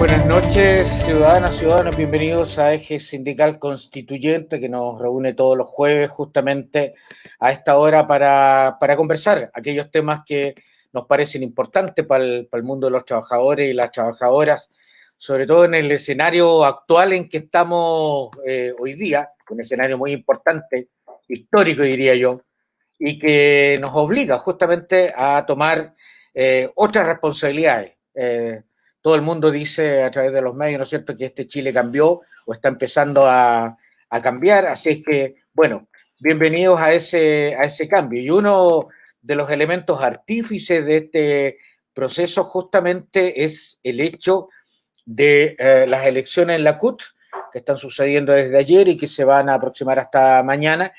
Buenas noches, ciudadanas, ciudadanos, bienvenidos a Eje Sindical Constituyente, que nos reúne todos los jueves justamente a esta hora para conversar aquellos temas que nos parecen importantes para el mundo de los trabajadores y las trabajadoras, sobre todo en el escenario actual en que estamos hoy día, un escenario muy importante, histórico diría yo, y que nos obliga justamente a tomar otras responsabilidades. Todo el mundo dice a través de los medios, ¿no es cierto?, que este Chile cambió o está empezando a cambiar, así es que, bueno, bienvenidos a ese cambio. Y uno de los elementos artífices de este proceso justamente es el hecho de las elecciones en la CUT, que están sucediendo desde ayer y que se van a aproximar hasta mañana.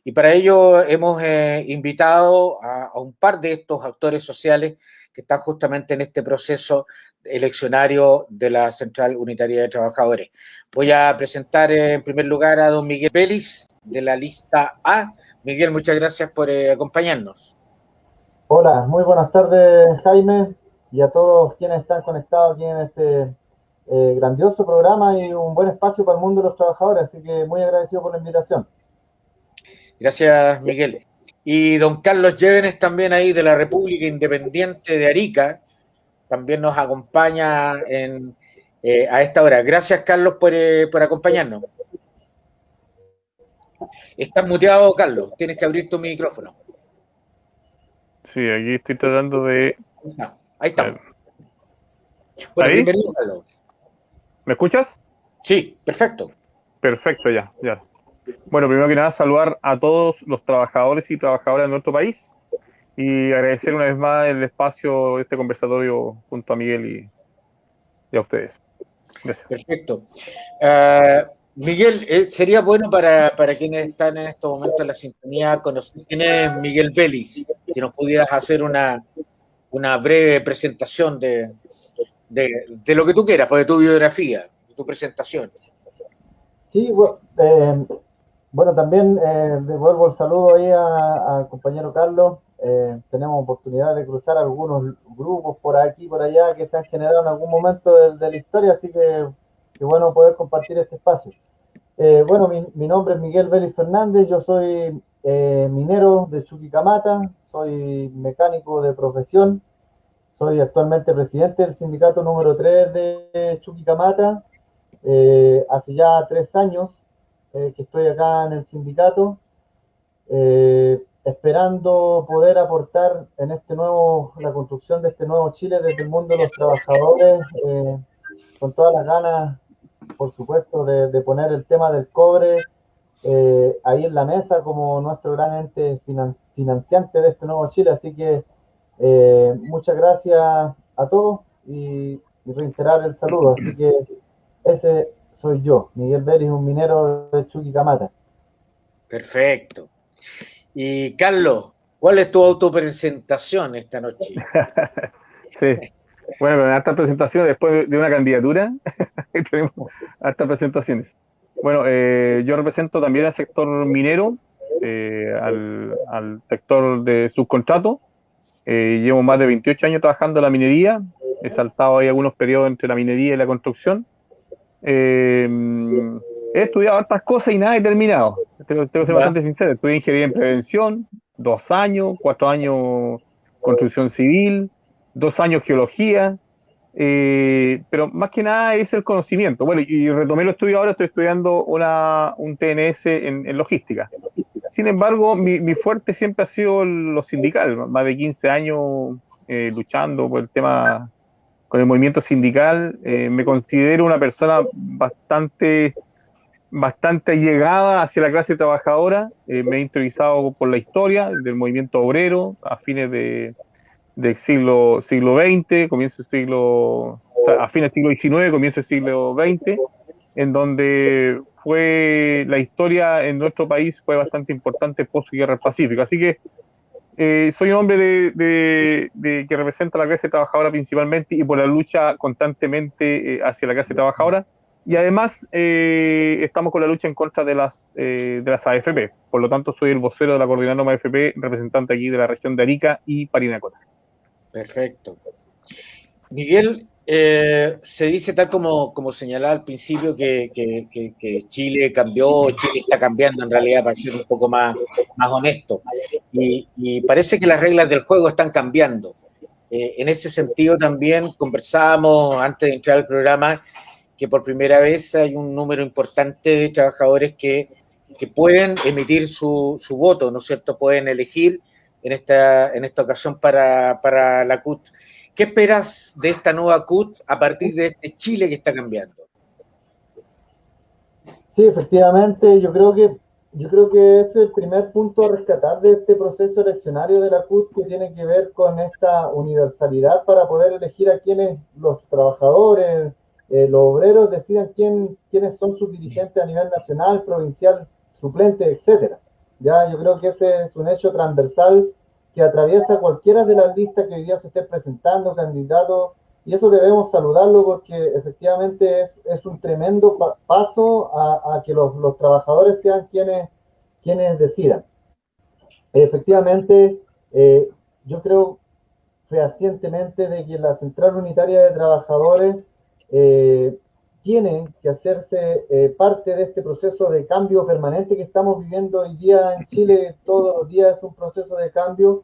Y para ello hemos invitado a un par de estos actores sociales que están justamente en este proceso eleccionario de la Central Unitaria de Trabajadores. Voy a presentar en primer lugar a don Miguel Vélez, de la lista A. Miguel, muchas gracias por acompañarnos. Hola, muy buenas tardes, Jaime, y a todos quienes están conectados aquí en este grandioso programa y un buen espacio para el mundo de los trabajadores, así que muy agradecido por la invitación. Gracias, Miguel. Y don Carlos Llévenes, también ahí de la República Independiente de Arica, también nos acompaña a esta hora. Gracias, Carlos, por acompañarnos. Estás muteado, Carlos. Tienes que abrir tu micrófono. Sí, aquí estoy tratando de... Ahí estamos. Bueno, ¿Ahí? bienvenido, Carlos. ¿Me escuchas? Sí, perfecto. Perfecto, ya. Bueno, primero que nada, saludar a todos los trabajadores y trabajadoras de nuestro país y agradecer una vez más el espacio de este conversatorio junto a Miguel y a ustedes. Gracias. Perfecto. Miguel, sería bueno para quienes están en estos momentos en la sintonía conocer quién es Miguel Vélez, si nos pudieras hacer una breve presentación de lo que tú quieras, pues de tu biografía, de tu presentación. Sí, bueno, también devuelvo el saludo ahí al compañero Carlos. Tenemos oportunidad de cruzar algunos grupos por aquí y por allá que se han generado en algún momento de la historia, así que bueno poder compartir este espacio. Bueno, mi nombre es Miguel Vélez Fernández, yo soy minero de Chuquicamata, soy mecánico de profesión, soy actualmente presidente del sindicato número 3 de Chuquicamata, hace ya 3 años que estoy acá en el sindicato, esperando poder aportar en la construcción de este nuevo Chile desde el mundo de los trabajadores, con todas las ganas, por supuesto, de poner el tema del cobre ahí en la mesa como nuestro gran ente financiante de este nuevo Chile. Así que muchas gracias a todos y reiterar el saludo. Así que ese soy yo, Miguel Vélez, un minero de Chuquicamata. Perfecto. Y Carlos, ¿cuál es tu autopresentación esta noche? Sí. Bueno, con hartas presentaciones después de una candidatura, tenemos hartas presentaciones. Bueno, yo represento también al sector minero, al sector de subcontrato. Llevo más de 28 años trabajando en la minería. He saltado ahí algunos periodos entre la minería y la construcción. Eh, He estudiado hartas cosas y nada he terminado. Tengo que ser ¿Ya? bastante sincero. Estudié ingeniería en prevención, 2 años, 4 años construcción civil, 2 años geología. Pero más que nada es el conocimiento. Bueno, y retomé los estudios ahora, estoy estudiando un TNS en logística. Sin embargo, mi fuerte siempre ha sido lo sindical, más de 15 años luchando por el tema con el movimiento sindical. Me considero una persona bastante allegada hacia la clase trabajadora. Me he interesado por la historia del movimiento obrero a fines del siglo XX, comienzo del siglo, o sea, a fines del siglo XIX, comienzo del siglo XX, en donde fue la historia en nuestro país fue bastante importante post-guerra del Pacífico. Así que soy un hombre que representa a la clase trabajadora principalmente y por la lucha constantemente hacia la clase trabajadora. Y además estamos con la lucha en contra de las AFP. Por lo tanto, soy el vocero de la Coordinadora AFP, representante aquí de la región de Arica y Parinacota. Perfecto. Miguel, Se dice, tal como señalaba al principio, que Chile cambió, Chile está cambiando en realidad, para ser un poco más honesto. Y parece que las reglas del juego están cambiando. En ese sentido también conversábamos antes de entrar al programa que por primera vez hay un número importante de trabajadores que pueden emitir su voto, ¿no es cierto? Pueden elegir en esta ocasión para la CUT. ¿Qué esperas de esta nueva CUT a partir de este Chile que está cambiando? Sí, efectivamente, yo creo que es el primer punto a rescatar de este proceso eleccionario de la CUT, que tiene que ver con esta universalidad para poder elegir a quienes los trabajadores, los obreros decidan quiénes son sus dirigentes a nivel nacional, provincial, suplente, etcétera. Ya, yo creo que ese es un hecho transversal que atraviesa cualquiera de las listas que hoy día se estén presentando, candidatos, y eso debemos saludarlo porque efectivamente es un tremendo paso a que los trabajadores sean quienes decidan. Efectivamente, yo creo fehacientemente de que la Central Unitaria de Trabajadores tiene que hacerse parte de este proceso de cambio permanente que estamos viviendo hoy día en Chile. Todos los días es un proceso de cambio.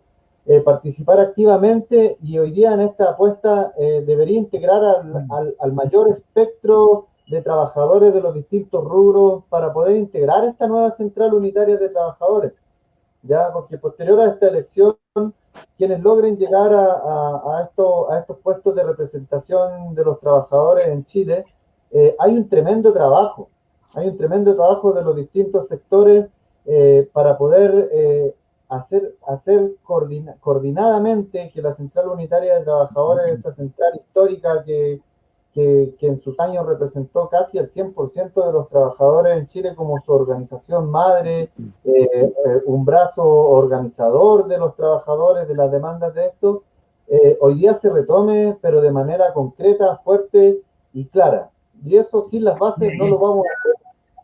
Participar activamente, y hoy día en esta apuesta debería integrar al mayor espectro de trabajadores de los distintos rubros para poder integrar esta nueva Central Unitaria de Trabajadores. Ya, porque posterior a esta elección, quienes logren llegar a estos puestos de representación de los trabajadores en Chile, hay un tremendo trabajo de los distintos sectores para poder hacer coordinadamente que la Central Unitaria de Trabajadores, esa central histórica que en sus años representó casi el 100% de los trabajadores en Chile como su organización madre, un brazo organizador de los trabajadores, de las demandas de esto, hoy día se retome, pero de manera concreta, fuerte y clara. Y eso sin las bases no lo vamos a hacer,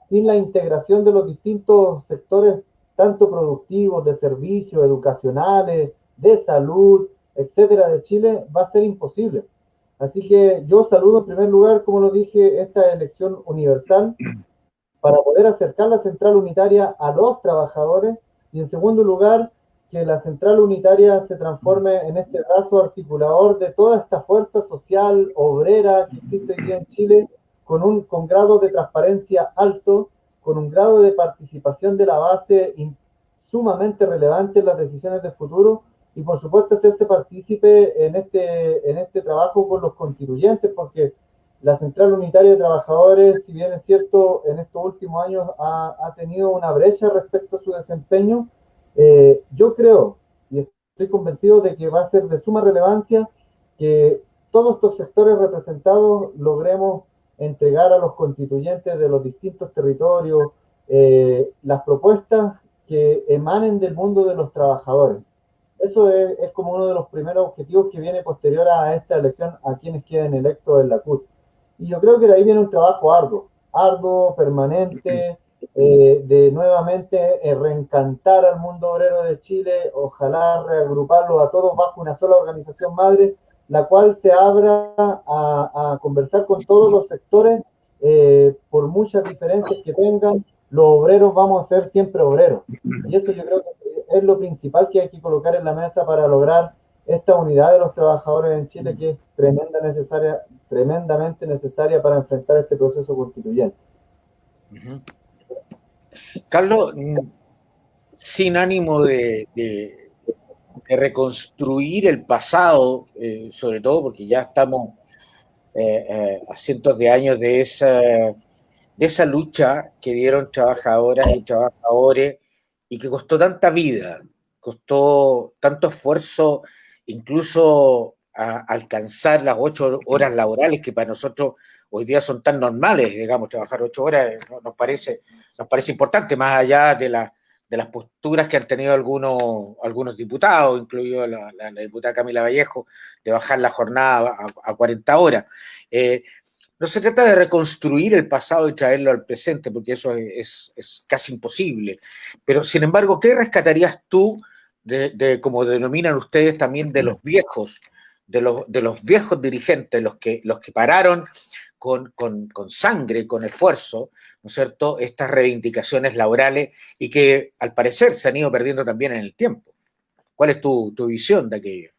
sin la integración de los distintos sectores, tanto productivos, de servicios, educacionales, de salud, etcétera, de Chile, va a ser imposible. Así que yo saludo en primer lugar, como lo dije, esta elección universal para poder acercar la central unitaria a los trabajadores, y en segundo lugar, que la central unitaria se transforme en este brazo articulador de toda esta fuerza social obrera que existe hoy día en Chile, con grado de transparencia alto, con un grado de participación de la base sumamente relevante en las decisiones de futuro, y por supuesto hacerse partícipe en este trabajo con los constituyentes, porque la Central Unitaria de Trabajadores, si bien es cierto, en estos últimos años ha tenido una brecha respecto a su desempeño, yo creo y estoy convencido de que va a ser de suma relevancia que todos estos sectores representados logremos entregar a los constituyentes de los distintos territorios las propuestas que emanen del mundo de los trabajadores. Eso es como uno de los primeros objetivos que viene posterior a esta elección a quienes queden electos en la CUT. Y yo creo que de ahí viene un trabajo arduo, permanente, de nuevamente reencantar al mundo obrero de Chile, ojalá reagruparlo a todos bajo una sola organización madre, la cual se abra a conversar con todos los sectores, por muchas diferencias que tengan, los obreros vamos a ser siempre obreros. Y eso yo creo que es lo principal que hay que colocar en la mesa para lograr esta unidad de los trabajadores en Chile, que es tremendamente necesaria para enfrentar este proceso constituyente. Carlos, sin ánimo de reconstruir el pasado, sobre todo porque ya estamos a cientos de años de esa lucha que dieron trabajadoras y trabajadores y que costó tanta vida, costó tanto esfuerzo, incluso a alcanzar las 8 horas laborales que para nosotros hoy día son tan normales, digamos, trabajar 8 horas nos parece importante, más allá de las posturas que han tenido algunos diputados, incluido la diputada Camila Vallejo, de bajar la jornada a 40 horas. No se trata de reconstruir el pasado y traerlo al presente, porque eso es casi imposible. Pero, sin embargo, ¿qué rescatarías tú como denominan ustedes también, de los viejos de los viejos dirigentes, los que pararon con sangre, con esfuerzo, ¿no es cierto?, estas reivindicaciones laborales y que al parecer se han ido perdiendo también en el tiempo. ¿Cuál es tu visión de aquello?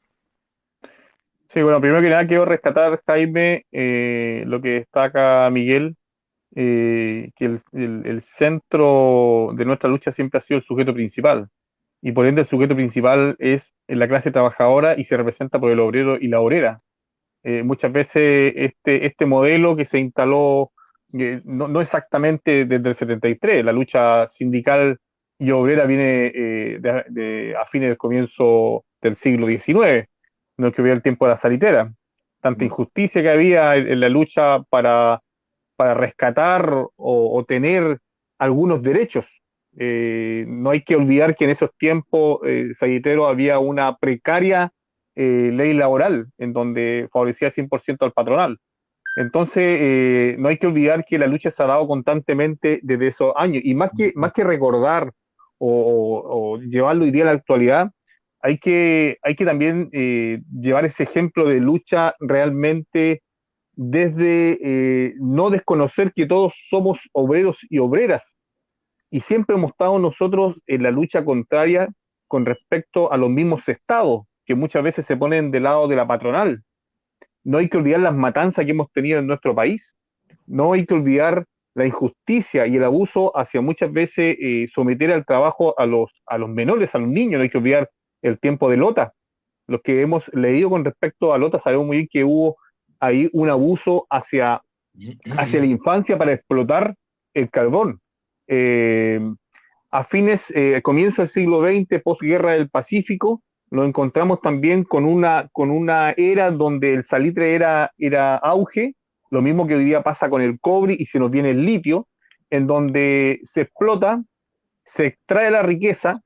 Sí, bueno, primero que nada quiero rescatar, Jaime, lo que destaca Miguel, que el centro de nuestra lucha siempre ha sido el sujeto principal, y por ende el sujeto principal es la clase trabajadora y se representa por el obrero y la obrera. Muchas veces este modelo que se instaló, no exactamente desde el 73, la lucha sindical y obrera viene a fines del comienzo del siglo XIX, no es que hubiera el tiempo de la salitera, tanta injusticia que había en la lucha para rescatar o tener algunos derechos. No hay que olvidar que en esos tiempos, Sayitero, había una precaria ley laboral en donde favorecía 100% al patronal. Entonces, no hay que olvidar que la lucha se ha dado constantemente desde esos años. Y más que recordar o llevarlo hoy día a la actualidad, hay que también llevar ese ejemplo de lucha realmente desde no desconocer que todos somos obreros y obreras, y siempre hemos estado nosotros en la lucha contraria con respecto a los mismos estados, que muchas veces se ponen del lado de la patronal. No hay que olvidar las matanzas que hemos tenido en nuestro país, no hay que olvidar la injusticia y el abuso hacia muchas veces someter al trabajo a los menores, a los niños. No hay que olvidar el tiempo de Lota. Los que hemos leído con respecto a Lota sabemos muy bien que hubo ahí un abuso hacia la infancia para explotar el carbón. Eh, comienzo del siglo XX, posguerra del Pacífico, nos encontramos también con una era donde el salitre era auge, lo mismo que hoy día pasa con el cobre y se nos viene el litio, en donde se explota, se extrae la riqueza,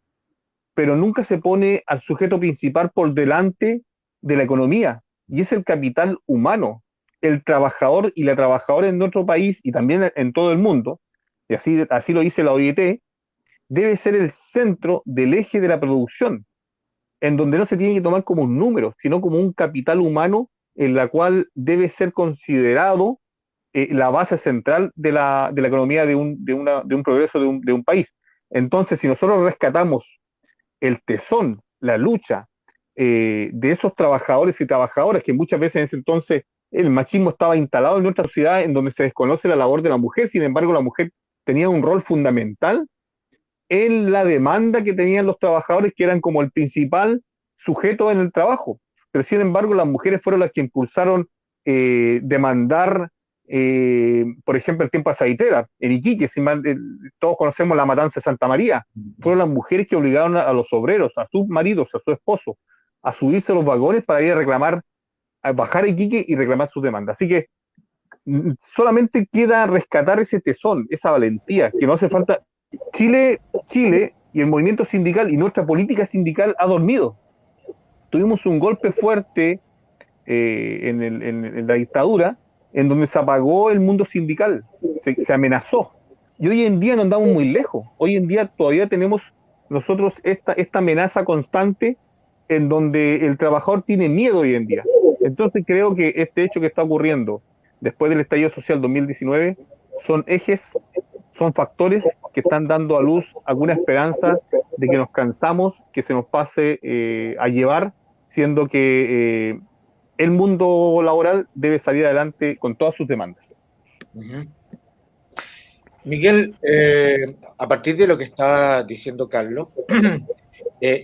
pero nunca se pone al sujeto principal por delante de la economía, y es el capital humano, el trabajador y la trabajadora en nuestro país y también en todo el mundo, y así lo dice la OIT, debe ser el centro del eje de la producción, en donde no se tiene que tomar como un número, sino como un capital humano en la cual debe ser considerado la base central de la economía de un progreso de un país. Entonces, si nosotros rescatamos el tesón, la lucha de esos trabajadores y trabajadoras que muchas veces en ese entonces el machismo estaba instalado en nuestra sociedad, en donde se desconoce la labor de la mujer, sin embargo la mujer tenía un rol fundamental en la demanda que tenían los trabajadores, que eran como el principal sujeto en el trabajo. Pero sin embargo las mujeres fueron las que impulsaron demandar, por ejemplo, el tiempo de Saitera, en Iquique, todos conocemos la matanza de Santa María. Fueron las mujeres que obligaron a los obreros, a sus maridos, a su esposo, a subirse a los vagones para ir a reclamar, a bajar a Iquique y reclamar sus demandas. Así que solamente queda rescatar ese tesón, esa valentía, que no hace falta. Chile y el movimiento sindical y nuestra política sindical ha dormido. Tuvimos un golpe fuerte en la dictadura, en donde se apagó el mundo sindical, se amenazó. Y hoy en día no andamos muy lejos. Hoy en día todavía tenemos nosotros esta amenaza constante en donde el trabajador tiene miedo hoy en día. Entonces creo que este hecho que está ocurriendo después del estallido social 2019 son son factores que están dando a luz alguna esperanza de que nos cansamos, que se nos pase a llevar, siendo que el mundo laboral debe salir adelante con todas sus demandas. Miguel, a partir de lo que está diciendo Carlos,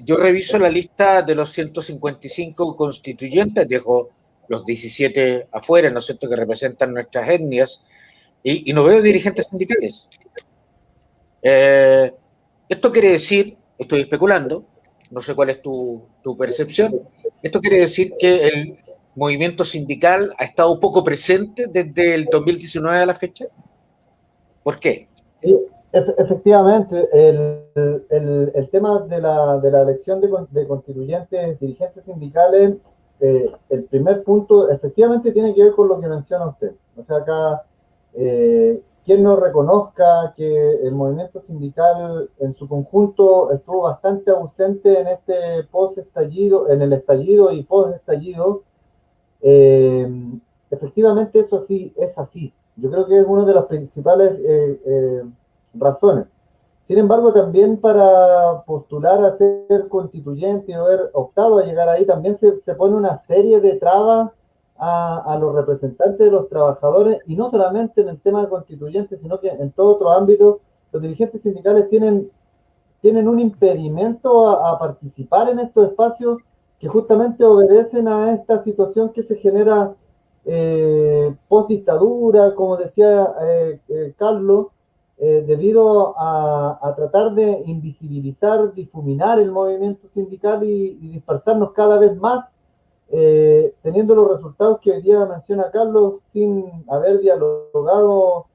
yo reviso la lista de los 155 constituyentes, dejo los 17 afuera, ¿no es cierto?, que representan nuestras etnias, y no veo dirigentes sindicales. Esto quiere decir, estoy especulando, no sé cuál es tu percepción, esto quiere decir que el movimiento sindical ha estado poco presente desde el 2019 a la fecha. ¿Por qué? Sí, efectivamente, el tema de la elección de constituyentes, dirigentes sindicales, el primer punto efectivamente tiene que ver con lo que menciona usted. O sea, acá, quien no reconozca que el movimiento sindical en su conjunto estuvo bastante ausente en este post-estallido, en el estallido y post-estallido, Efectivamente eso sí es así. Yo creo que es una de las principales razones. Sin embargo, también para postular a ser constituyente y haber optado a llegar ahí, también se pone una serie de trabas a los representantes de los trabajadores, y no solamente en el tema de constituyente, sino que en todo otro ámbito, los dirigentes sindicales tienen un impedimento a participar en estos espacios que justamente obedecen a esta situación que se genera post dictadura, como decía Carlos, debido a tratar de invisibilizar, difuminar el movimiento sindical y dispersarnos cada vez más, teniendo los resultados que hoy día menciona Carlos, sin haber dialogado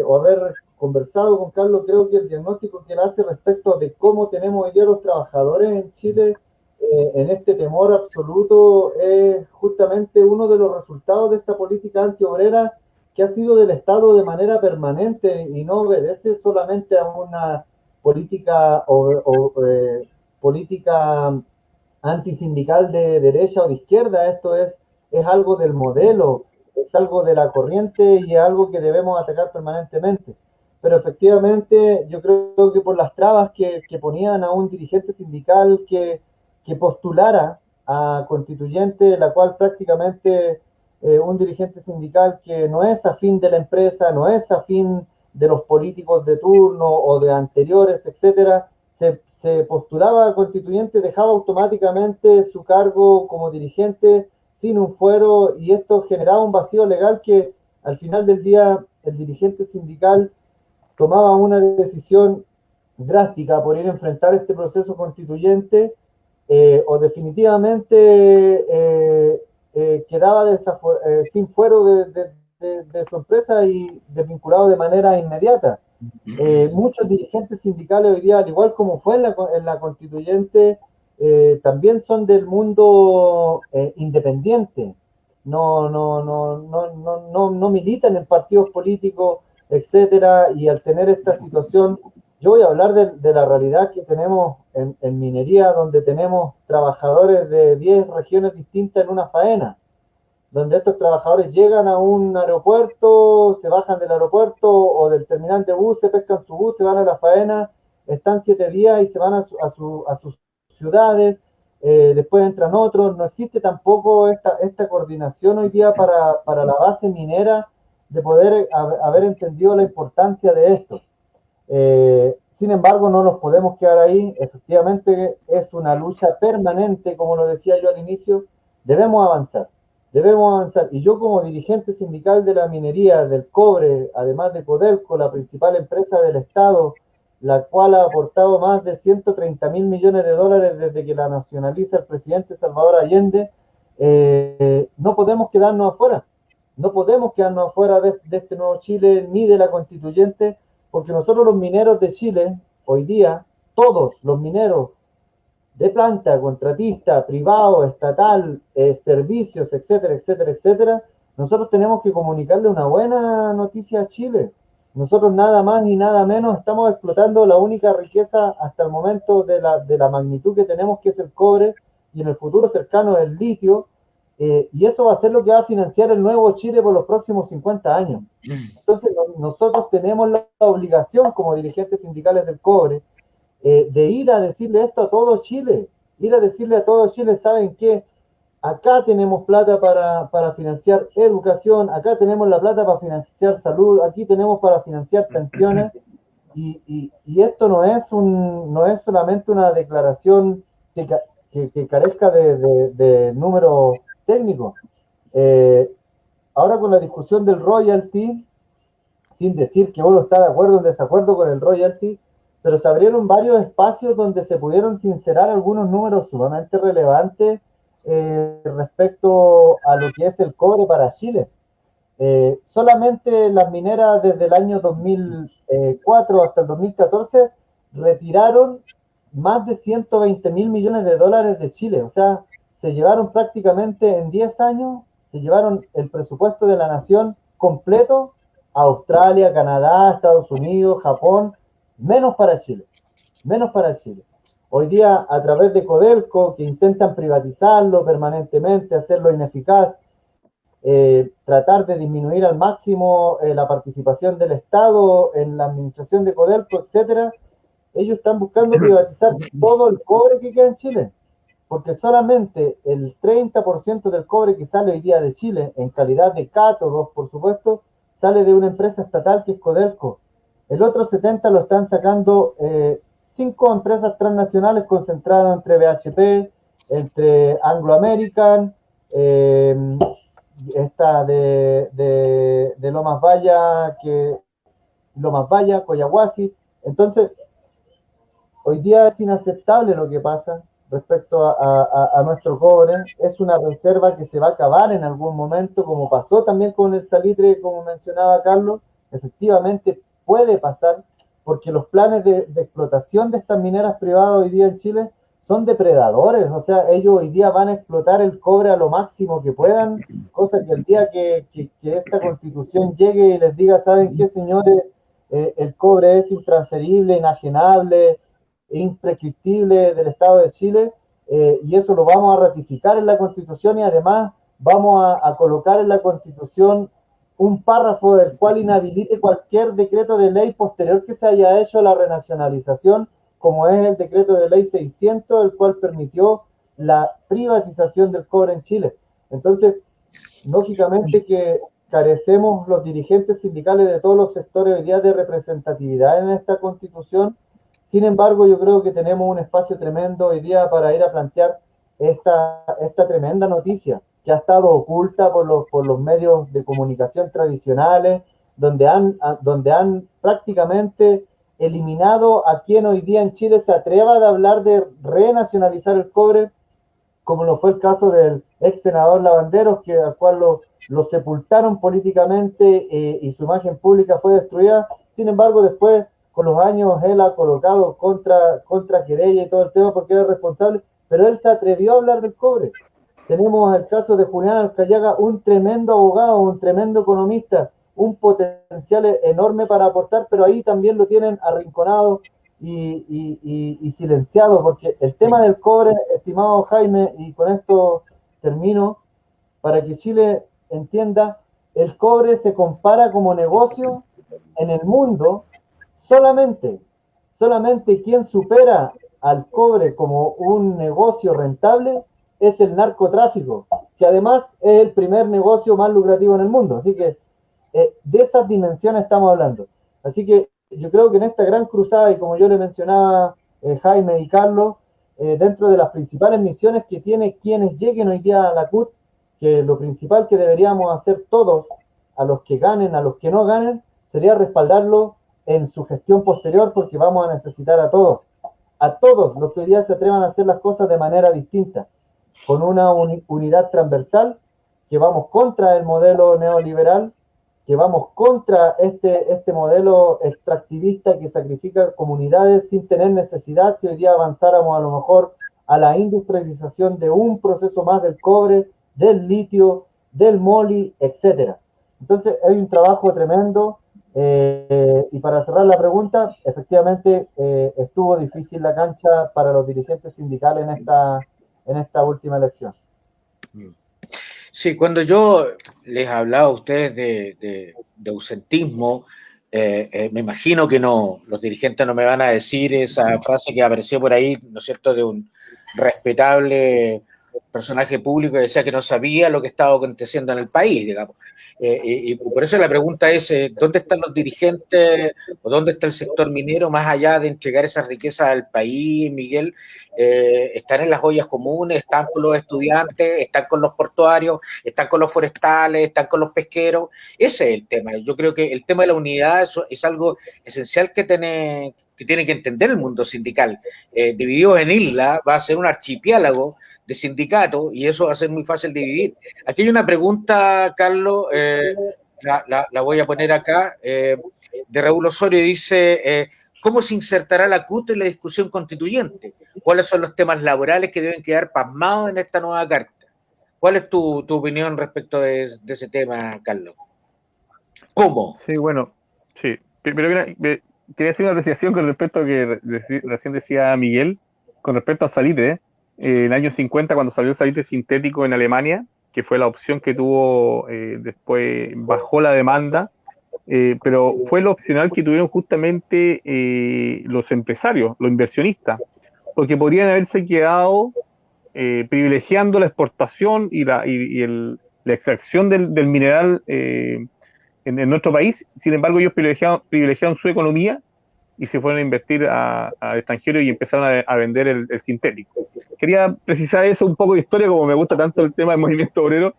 o haber conversado con Carlos. Creo que el diagnóstico que él hace respecto de cómo tenemos hoy día los trabajadores en Chile en este temor absoluto es justamente uno de los resultados de esta política antiobrera que ha sido del Estado de manera permanente y no obedece solamente a una política política antisindical de derecha o de izquierda. Esto es algo del modelo, es algo de la corriente y es algo que debemos atacar permanentemente. Pero efectivamente yo creo que por las trabas que ponían a un dirigente sindical que postulara a constituyente, la cual prácticamente un dirigente sindical que no es afín de la empresa, no es afín de los políticos de turno o de anteriores, etcétera, se postulaba a constituyente, dejaba automáticamente su cargo como dirigente sin un fuero, y esto generaba un vacío legal que al final del día el dirigente sindical tomaba una decisión drástica por ir a enfrentar este proceso constituyente, o definitivamente quedaba sin fuero de su empresa y desvinculado de manera inmediata. Muchos dirigentes sindicales hoy día, al igual como fue en la constituyente, también son del mundo independiente. No militan en partidos políticos, etcétera, y al tener esta situación, yo voy a hablar de la realidad que tenemos en minería, donde tenemos trabajadores de 10 regiones distintas en una faena, donde estos trabajadores llegan a un aeropuerto, se bajan del aeropuerto o del terminal de bus, se pescan su bus, se van a la faena, están 7 días y se van a sus ciudades, después entran otros. No existe tampoco esta coordinación hoy día para la base minera de poder haber entendido la importancia de esto. Sin embargo, no nos podemos quedar ahí. Efectivamente, es una lucha permanente, como lo decía yo al inicio. Debemos avanzar, debemos avanzar. Y yo, como dirigente sindical de la minería, del cobre, además de Codelco, la principal empresa del Estado, la cual ha aportado más de 130.000 millones de dólares desde que la nacionaliza el presidente Salvador Allende, no podemos quedarnos afuera. No podemos quedarnos afuera de este nuevo Chile ni de la constituyente, porque nosotros los mineros de Chile, hoy día, todos los mineros de planta, contratista, privado, estatal, servicios, etcétera, etcétera, etcétera, nosotros tenemos que comunicarle una buena noticia a Chile. Nosotros nada más ni nada menos estamos explotando la única riqueza hasta el momento de la magnitud que tenemos, que es el cobre, y en el futuro cercano el litio, y eso va a ser lo que va a financiar el nuevo Chile por los próximos 50 años. Entonces nosotros tenemos la obligación como dirigentes sindicales del cobre de ir a decirle esto a todo Chile, ir a decirle a todo Chile: ¿saben qué? Acá tenemos plata para financiar educación, acá tenemos la plata para financiar salud, aquí tenemos para financiar pensiones, y esto no es solamente una declaración que carezca de números técnicos. Ahora con la discusión del royalty, sin decir que uno está de acuerdo o en desacuerdo con el royalty, pero se abrieron varios espacios donde se pudieron sincerar algunos números sumamente relevantes respecto a lo que es el cobre para Chile. Solamente las mineras desde el año 2004 hasta el 2014 retiraron más de 120.000 millones de dólares de Chile. O sea, se llevaron prácticamente en 10 años, se llevaron el presupuesto de la nación completo a Australia, Canadá, Estados Unidos, Japón, menos para Chile, menos para Chile. Hoy día, a través de Codelco, que intentan privatizarlo permanentemente, hacerlo ineficaz, tratar de disminuir al máximo la participación del Estado en la administración de Codelco, etcétera, ellos están buscando privatizar todo el cobre que queda en Chile, porque solamente el 30% del cobre que sale hoy día de Chile, en calidad de cátodos, por supuesto, sale de una empresa estatal que es Codelco. El otro 70% lo están sacando 5 empresas transnacionales concentradas entre BHP, entre Anglo American, esta de Lomas Valla, Coyahuasi. Entonces, hoy día es inaceptable lo que pasa respecto a nuestro cobre. Es una reserva que se va a acabar en algún momento, como pasó también con el salitre, como mencionaba Carlos. Efectivamente puede pasar, porque los planes de explotación de estas mineras privadas hoy día en Chile son depredadores. O sea, ellos hoy día van a explotar el cobre a lo máximo que puedan, cosa que el día que esta constitución llegue y les diga, ¿saben qué, señores? El cobre es intransferible, inajenable, imprescriptible del Estado de Chile, y eso lo vamos a ratificar en la Constitución, y además vamos a colocar en la Constitución un párrafo del cual inhabilite cualquier decreto de ley posterior que se haya hecho a la renacionalización, como es el decreto de ley 600, el cual permitió la privatización del cobre en Chile. Entonces, lógicamente que carecemos los dirigentes sindicales de todos los sectores hoy día de representatividad en esta Constitución. Sin embargo, yo creo que tenemos un espacio tremendo hoy día para ir a plantear esta tremenda noticia que ha estado oculta por los medios de comunicación tradicionales, donde han prácticamente eliminado a quien hoy día en Chile se atreva a hablar de renacionalizar el cobre, como lo fue el caso del ex senador Lavanderos, al cual lo sepultaron políticamente, y su imagen pública fue destruida. Sin embargo, después, con los años, él ha colocado contra querella y todo el tema porque era responsable, pero él se atrevió a hablar del cobre. Tenemos el caso de Julián Alcayaga, un tremendo abogado, un tremendo economista, un potencial enorme para aportar, pero ahí también lo tienen arrinconado y silenciado, porque el tema del cobre, estimado Jaime, y con esto termino, para que Chile entienda, el cobre se compara como negocio en el mundo. Solamente quien supera al cobre como un negocio rentable es el narcotráfico, que además es el primer negocio más lucrativo en el mundo. Así que de esas dimensiones estamos hablando. Así que yo creo que en esta gran cruzada, y como yo le mencionaba Jaime y Carlos, dentro de las principales misiones que tiene quienes lleguen hoy día a la CUT, que lo principal que deberíamos hacer todos, a los que ganen, a los que no ganen, sería respaldarlo en su gestión posterior, porque vamos a necesitar a todos los que hoy día se atrevan a hacer las cosas de manera distinta, con una unidad transversal, que vamos contra el modelo neoliberal, que vamos contra este modelo extractivista que sacrifica comunidades sin tener necesidad. Si hoy día avanzáramos a lo mejor a la industrialización de un proceso más del cobre, del litio, del moli, etcétera. Entonces hay un trabajo tremendo, y para cerrar la pregunta, efectivamente estuvo difícil la cancha para los dirigentes sindicales en esta última elección. Sí, cuando yo les hablaba a ustedes de ausentismo, me imagino que no, los dirigentes no me van a decir esa frase que apareció por ahí, ¿no es cierto?, de un respetable personaje público que decía que no sabía lo que estaba aconteciendo en el país, digamos. Y por eso la pregunta es, ¿dónde están los dirigentes o dónde está el sector minero más allá de entregar esas riquezas al país, Miguel? ¿Están en las ollas comunes? ¿Están con los estudiantes? ¿Están con los portuarios? ¿Están con los forestales? ¿Están con los pesqueros? Ese es el tema. Yo creo que el tema de la unidad es algo esencial que tiene que entender el mundo sindical. Divididos en islas va a ser un archipiélago de sindicatos y eso va a ser muy fácil de dividir. Aquí hay una pregunta, Carlos, la voy a poner acá, de Raúl Osorio, dice, ¿cómo se insertará la CUT en la discusión constituyente? ¿Cuáles son los temas laborales que deben quedar pasmados en esta nueva carta? ¿Cuál es tu opinión respecto de ese tema, Carlos? ¿Cómo? Sí, bueno, sí. Pero quería hacer una apreciación con respecto a que recién decía Miguel, con respecto a salitre. En el año 50, cuando salió el salitre sintético en Alemania, que fue la opción que tuvo, después bajó la demanda, pero fue lo opcional que tuvieron justamente los empresarios, los inversionistas, porque podrían haberse quedado privilegiando la exportación y la extracción del mineral en nuestro país. Sin embargo, ellos privilegiaron su economía y se fueron a invertir al extranjero y empezaron a vender el sintético. Quería precisar eso, un poco de historia, como me gusta tanto el tema del movimiento obrero.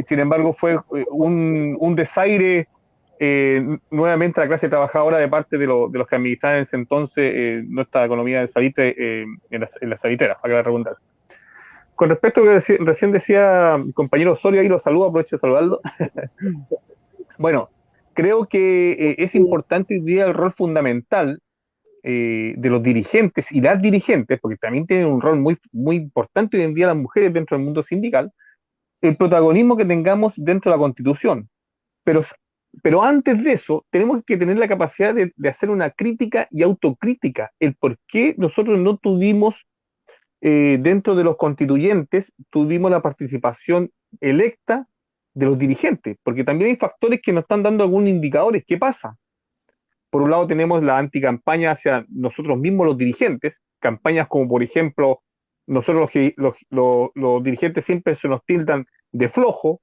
Sin embargo, fue un desaire nuevamente a la clase trabajadora de parte de los que administraban en ese entonces nuestra economía del salitre en la salitrera, para que la redundancia. Con respecto a lo que recién decía el compañero Osorio, ahí lo saludo, aprovecho de saludarlo. Bueno, creo que es importante hoy día el rol fundamental de los dirigentes y las dirigentes, porque también tienen un rol muy, muy importante hoy en día las mujeres dentro del mundo sindical, el protagonismo que tengamos dentro de la Constitución. Pero antes de eso, tenemos que tener la capacidad de hacer una crítica y autocrítica, el por qué nosotros no tuvimos, dentro de los constituyentes, tuvimos la participación electa de los dirigentes, porque también hay factores que nos están dando algunos indicadores. ¿Qué pasa? Por un lado tenemos la anticampaña hacia nosotros mismos los dirigentes, campañas como por ejemplo, nosotros los dirigentes siempre se nos tildan de flojo,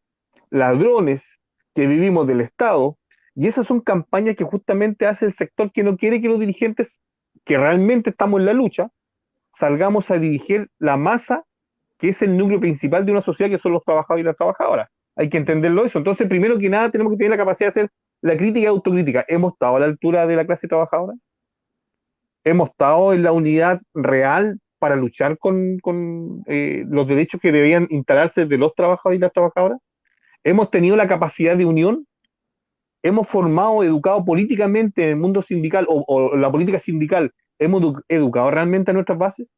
ladrones, que vivimos del Estado, y esas son campañas que justamente hace el sector que no quiere que los dirigentes, que realmente estamos en la lucha, salgamos a dirigir la masa, que es el núcleo principal de una sociedad, que son los trabajadores y las trabajadoras. Hay que entenderlo eso. Entonces, primero que nada, tenemos que tener la capacidad de hacer la crítica y autocrítica. ¿Hemos estado a la altura de la clase trabajadora? ¿Hemos estado en la unidad real para luchar con los derechos que debían instalarse de los trabajadores y las trabajadoras? ¿Hemos tenido la capacidad de unión? ¿Hemos formado, educado políticamente en el mundo sindical o la política sindical? ¿Hemos educado realmente a nuestras bases?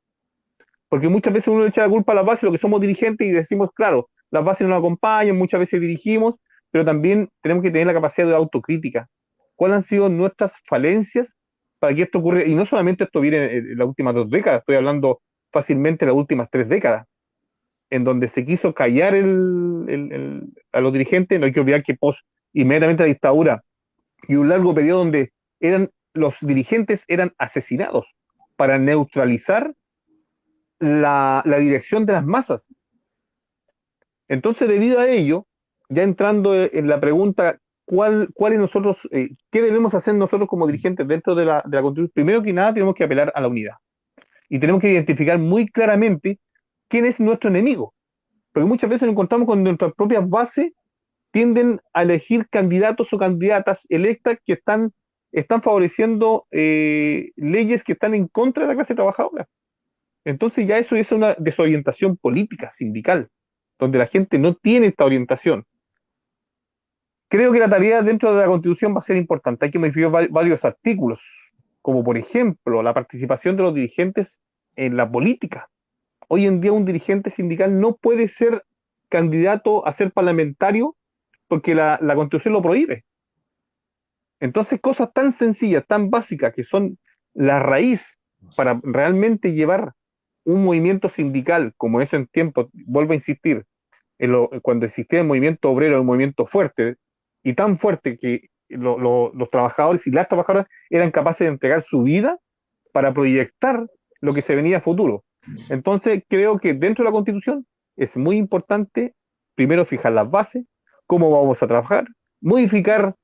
Porque muchas veces uno le echa la culpa a las bases, lo que somos dirigentes, y decimos, claro, las bases no nos acompañan, muchas veces dirigimos, pero también tenemos que tener la capacidad de autocrítica. ¿Cuáles han sido nuestras falencias para que esto ocurra? Y no solamente esto viene en las últimas 2 décadas, estoy hablando fácilmente de las últimas 3 décadas, en donde se quiso callar a los dirigentes. No hay que olvidar que inmediatamente la dictadura y un largo periodo donde los dirigentes eran asesinados para neutralizar la dirección de las masas. Entonces, debido a ello, ya entrando en la pregunta, ¿qué debemos hacer nosotros como dirigentes dentro de la Constitución? Primero que nada, tenemos que apelar a la unidad. Y tenemos que identificar muy claramente quién es nuestro enemigo. Porque muchas veces nos encontramos con nuestras propias bases tienden a elegir candidatos o candidatas electas que están favoreciendo leyes que están en contra de la clase trabajadora. Entonces ya eso es una desorientación política, sindical, donde la gente no tiene esta orientación. Creo que la tarea dentro de la Constitución va a ser importante. Hay que modificar varios artículos, como por ejemplo la participación de los dirigentes en la política. Hoy en día un dirigente sindical no puede ser candidato a ser parlamentario porque la Constitución lo prohíbe. Entonces, cosas tan sencillas, tan básicas, que son la raíz para realmente llevar un movimiento sindical, como eso en tiempo, vuelvo a insistir, cuando existía el movimiento obrero, un movimiento fuerte, y tan fuerte que los trabajadores y las trabajadoras eran capaces de entregar su vida para proyectar lo que se venía a futuro. Entonces, creo que dentro de la Constitución es muy importante, primero, fijar las bases, cómo vamos a trabajar, modificar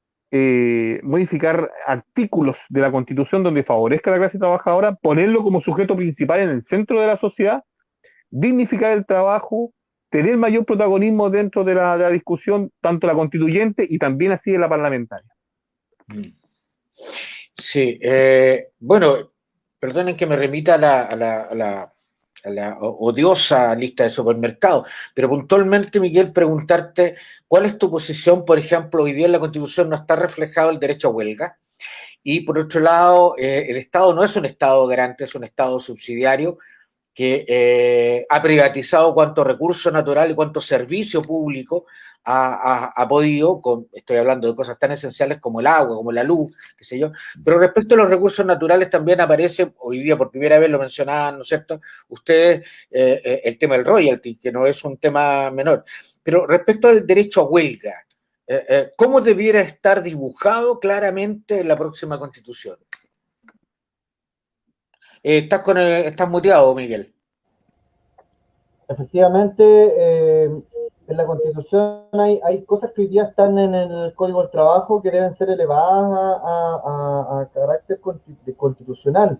artículos de la Constitución donde favorezca a la clase trabajadora, ponerlo como sujeto principal en el centro de la sociedad, dignificar el trabajo, tener mayor protagonismo dentro de la discusión, tanto la constituyente y también así de la parlamentaria. Sí, bueno, perdonen que me remita a la odiosa lista de supermercados, pero puntualmente, Miguel, preguntarte cuál es tu posición. Por ejemplo, hoy día en la Constitución no está reflejado el derecho a huelga, y por otro lado, el Estado no es un Estado garante, es un Estado subsidiario que ha privatizado cuánto recurso natural y cuánto servicio público ha podido, estoy hablando de cosas tan esenciales como el agua, como la luz, qué sé yo, pero respecto a los recursos naturales también aparece, hoy día por primera vez lo mencionaban, ¿no es cierto?, ustedes, el tema del royalty, que no es un tema menor. Pero respecto al derecho a huelga, ¿cómo debiera estar dibujado claramente en la próxima Constitución? Estás muteado, Miguel. Efectivamente, en la Constitución hay cosas que hoy día están en el Código del Trabajo que deben ser elevadas a carácter constitucional.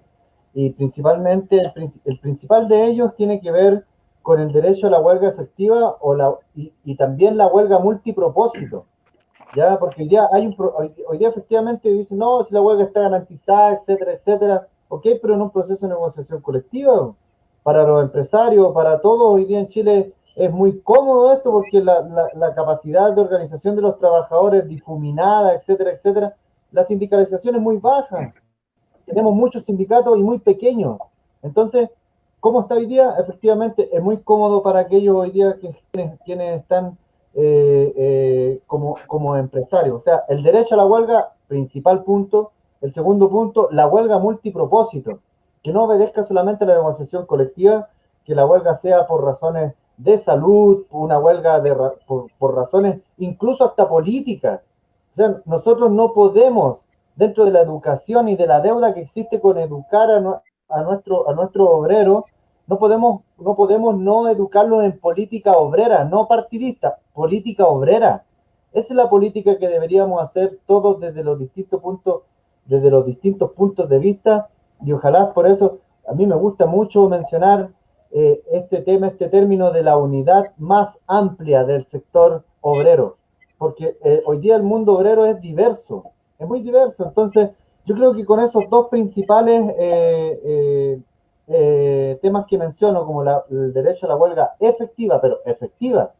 Y principalmente, el principal de ellos tiene que ver con el derecho a la huelga efectiva y también la huelga multipropósito. ¿Ya? Porque hoy día efectivamente dicen, no, si la huelga está garantizada, etcétera, etcétera. Ok, pero en un proceso de negociación colectiva, para los empresarios, para todos, hoy día en Chile es muy cómodo esto porque la capacidad de organización de los trabajadores difuminada, etcétera, etcétera, la sindicalización es muy baja. Tenemos muchos sindicatos y muy pequeños. Entonces, ¿cómo está hoy día? Efectivamente, es muy cómodo para aquellos hoy día quienes están como empresarios. O sea, el derecho a la huelga, principal punto. El segundo punto, la huelga multipropósito, que no obedezca solamente a la negociación colectiva, que la huelga sea por razones de salud, una huelga por razones incluso hasta políticas. O sea, nosotros no podemos, dentro de la educación y de la deuda que existe con educar a nuestro obrero, no podemos no educarlo en política obrera, no partidista, política obrera. Esa es la política que deberíamos hacer todos desde los distintos puntos de vista, y ojalá por eso a mí me gusta mucho mencionar este término de la unidad más amplia del sector obrero, porque hoy día el mundo obrero es diverso, es muy diverso. Entonces yo creo que con esos dos principales temas que menciono, como el derecho a la huelga efectiva, pero efectiva,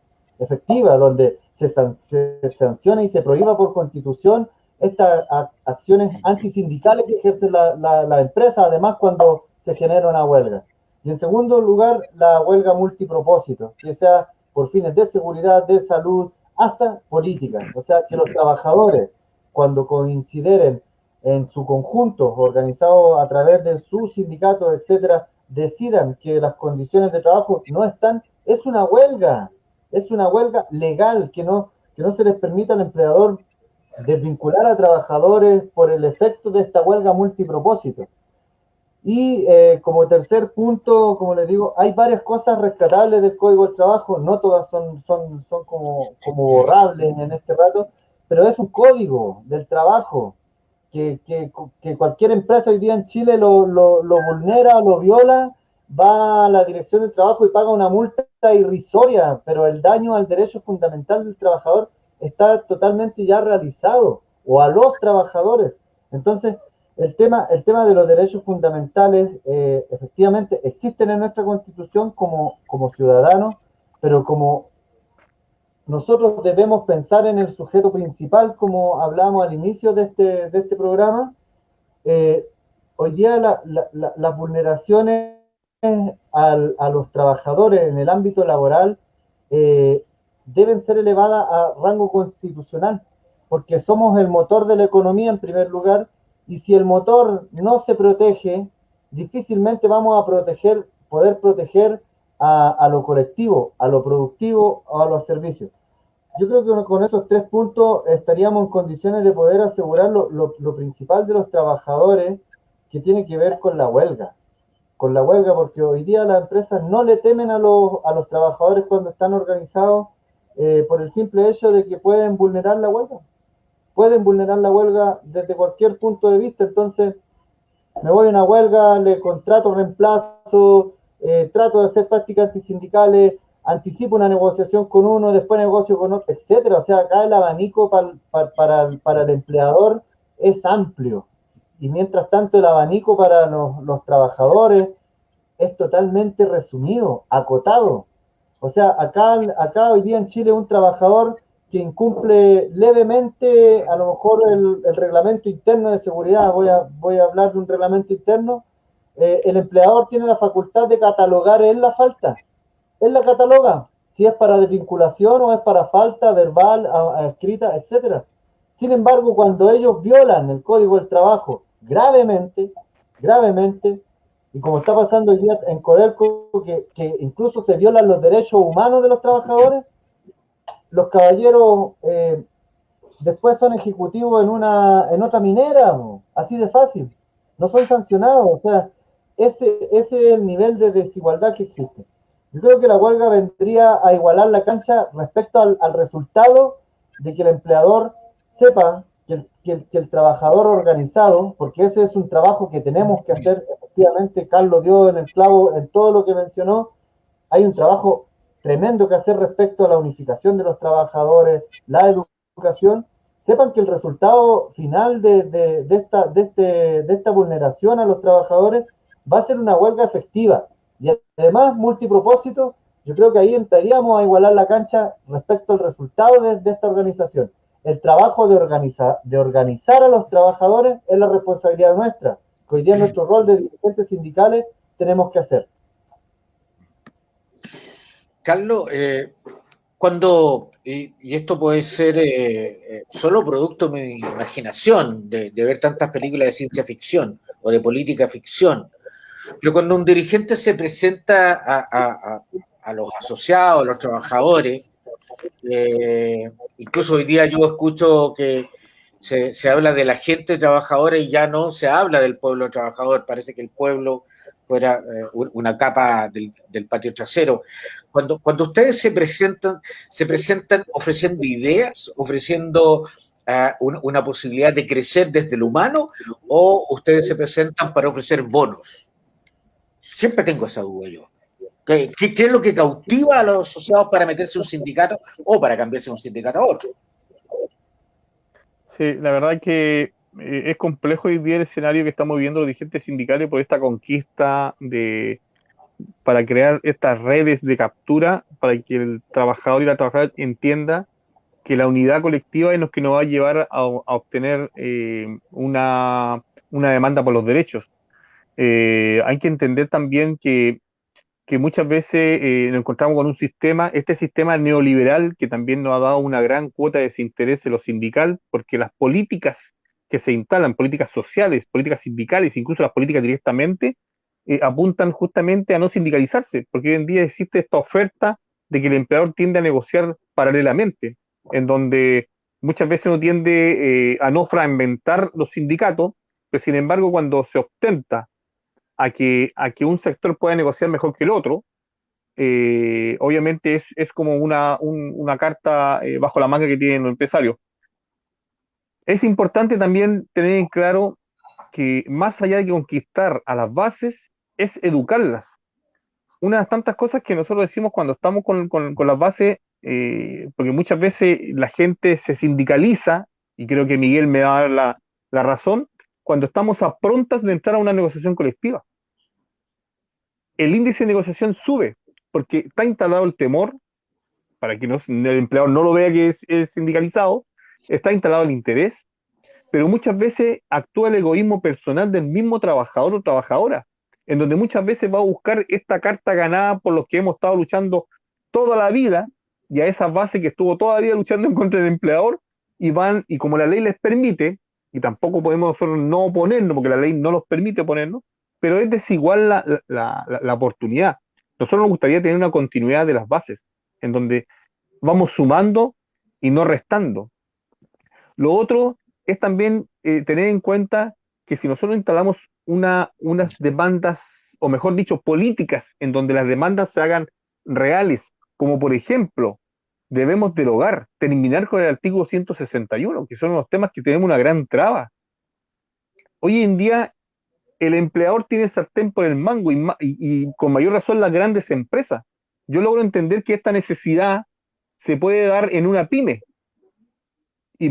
donde se sanciona y se prohíba por constitución estas acciones antisindicales que ejerce la empresa, además cuando se genera una huelga. Y en segundo lugar, la huelga multipropósito, que sea por fines de seguridad, de salud, hasta política. O sea, que los trabajadores, cuando consideren en su conjunto, organizado a través de sus sindicatos, etcétera, decidan que las condiciones de trabajo no están, es una huelga legal, que no se les permita al empleador desvincular a trabajadores por el efecto de esta huelga multipropósito. Y como tercer punto, como les digo, hay varias cosas rescatables del Código del Trabajo, no todas son como borrables en este rato, pero es un código del trabajo que cualquier empresa hoy día en Chile lo vulnera, lo viola, va a la dirección del trabajo y paga una multa irrisoria, pero el daño al derecho fundamental del trabajador está totalmente ya realizado, o a los trabajadores. Entonces, el tema de los derechos fundamentales efectivamente existen en nuestra Constitución como ciudadanos, pero como nosotros debemos pensar en el sujeto principal, como hablamos al inicio de este programa. eh, Hoy día las vulneraciones a los trabajadores en el ámbito laboral eh, deben ser elevadas a rango constitucional, porque somos el motor de la economía en primer lugar, y si el motor no se protege, difícilmente vamos a poder proteger a lo colectivo, a lo productivo o a los servicios. Yo creo que con esos tres puntos estaríamos en condiciones de poder asegurar lo principal de los trabajadores, que tiene que ver con la huelga, porque hoy día las empresas no le temen a los trabajadores cuando están organizados, por el simple hecho de que pueden vulnerar la huelga desde cualquier punto de vista. Entonces, me voy a una huelga, le contrato reemplazo, trato de hacer prácticas antisindicales, anticipo una negociación con uno, después negocio con otro, etcétera. O sea, acá el abanico para el empleador es amplio, y mientras tanto el abanico para los trabajadores es totalmente resumido, acotado. O sea, acá hoy día en Chile un trabajador que incumple levemente a lo mejor el reglamento interno de seguridad, voy a hablar de un reglamento interno, el empleador tiene la facultad de catalogar en la falta. Él la cataloga, si es para desvinculación o es para falta verbal, escrita, etcétera. Sin embargo, cuando ellos violan el Código del Trabajo gravemente, y como está pasando hoy día en Codelco, que incluso se violan los derechos humanos de los trabajadores, los caballeros después son ejecutivos en otra minera, así de fácil. No son sancionados, o sea, ese es el nivel de desigualdad que existe. Yo creo que la huelga vendría a igualar la cancha respecto al resultado de que el empleador sepa que el trabajador organizado, porque ese es un trabajo que tenemos que hacer, efectivamente, Carlos dio en el clavo en todo lo que mencionó, hay un trabajo tremendo que hacer respecto a la unificación de los trabajadores, la educación, sepan que el resultado final de esta vulneración a los trabajadores va a ser una huelga efectiva y además multipropósito. Yo creo que ahí entraríamos a igualar la cancha respecto al resultado de esta organización. El trabajo de organizar a los trabajadores es la responsabilidad nuestra, que hoy día en nuestro rol de dirigentes sindicales tenemos que hacer. Carlos, y esto puede ser solo producto de mi imaginación, de ver tantas películas de ciencia ficción o de política ficción, pero cuando un dirigente se presenta a los asociados, a los trabajadores, incluso hoy día yo escucho que se habla de la gente trabajadora y ya no se habla del pueblo trabajador, parece que el pueblo fuera una capa del patio trasero. Cuando ustedes se presentan ofreciendo ideas, ofreciendo una posibilidad de crecer desde lo humano, o ustedes se presentan para ofrecer bonos. Siempre tengo esa duda yo. ¿Qué es lo que cautiva a los asociados para meterse en un sindicato o para cambiarse de un sindicato a otro? Sí, la verdad que es complejo hoy día el escenario que estamos viviendo los dirigentes sindicales por esta conquista para crear estas redes de captura, para que el trabajador y la trabajadora entienda que la unidad colectiva es lo que nos va a llevar a obtener una demanda por los derechos. Hay que entender también que muchas veces nos encontramos con un sistema, este sistema neoliberal que también nos ha dado una gran cuota de desinterés en lo sindical, porque las políticas que se instalan, políticas sociales, políticas sindicales, incluso las políticas directamente, apuntan justamente a no sindicalizarse, porque hoy en día existe esta oferta de que el empleador tiende a negociar paralelamente, en donde muchas veces uno tiende a no fragmentar los sindicatos, pero sin embargo cuando se ostenta a que un sector pueda negociar mejor que el otro, obviamente es como una carta bajo la manga que tienen los empresarios. Es importante también tener en claro que más allá de conquistar a las bases, es educarlas. Una de las tantas cosas que nosotros decimos cuando estamos con las bases, porque muchas veces la gente se sindicaliza, y creo que Miguel me va a dar la razón, cuando estamos a prontas de entrar a una negociación colectiva. El índice de negociación sube porque está instalado el temor, para que el empleador no lo vea que es sindicalizado, está instalado el interés, pero muchas veces actúa el egoísmo personal del mismo trabajador o trabajadora, en donde muchas veces va a buscar esta carta ganada por los que hemos estado luchando toda la vida, y a esa base que estuvo toda la vida luchando en contra del empleador, y como la ley les permite, y tampoco podemos nosotros no oponernos, porque la ley no nos permite oponernos, pero es desigual la oportunidad. Nosotros nos gustaría tener una continuidad de las bases, en donde vamos sumando y no restando. Lo otro es también tener en cuenta que si nosotros instalamos unas demandas, o mejor dicho, políticas, en donde las demandas se hagan reales, como por ejemplo, debemos derogar, terminar con el artículo 161, que son los temas que tenemos una gran traba. Hoy en día el empleador tiene sartén por el mango y con mayor razón las grandes empresas. Yo logro entender que esta necesidad se puede dar en una pyme y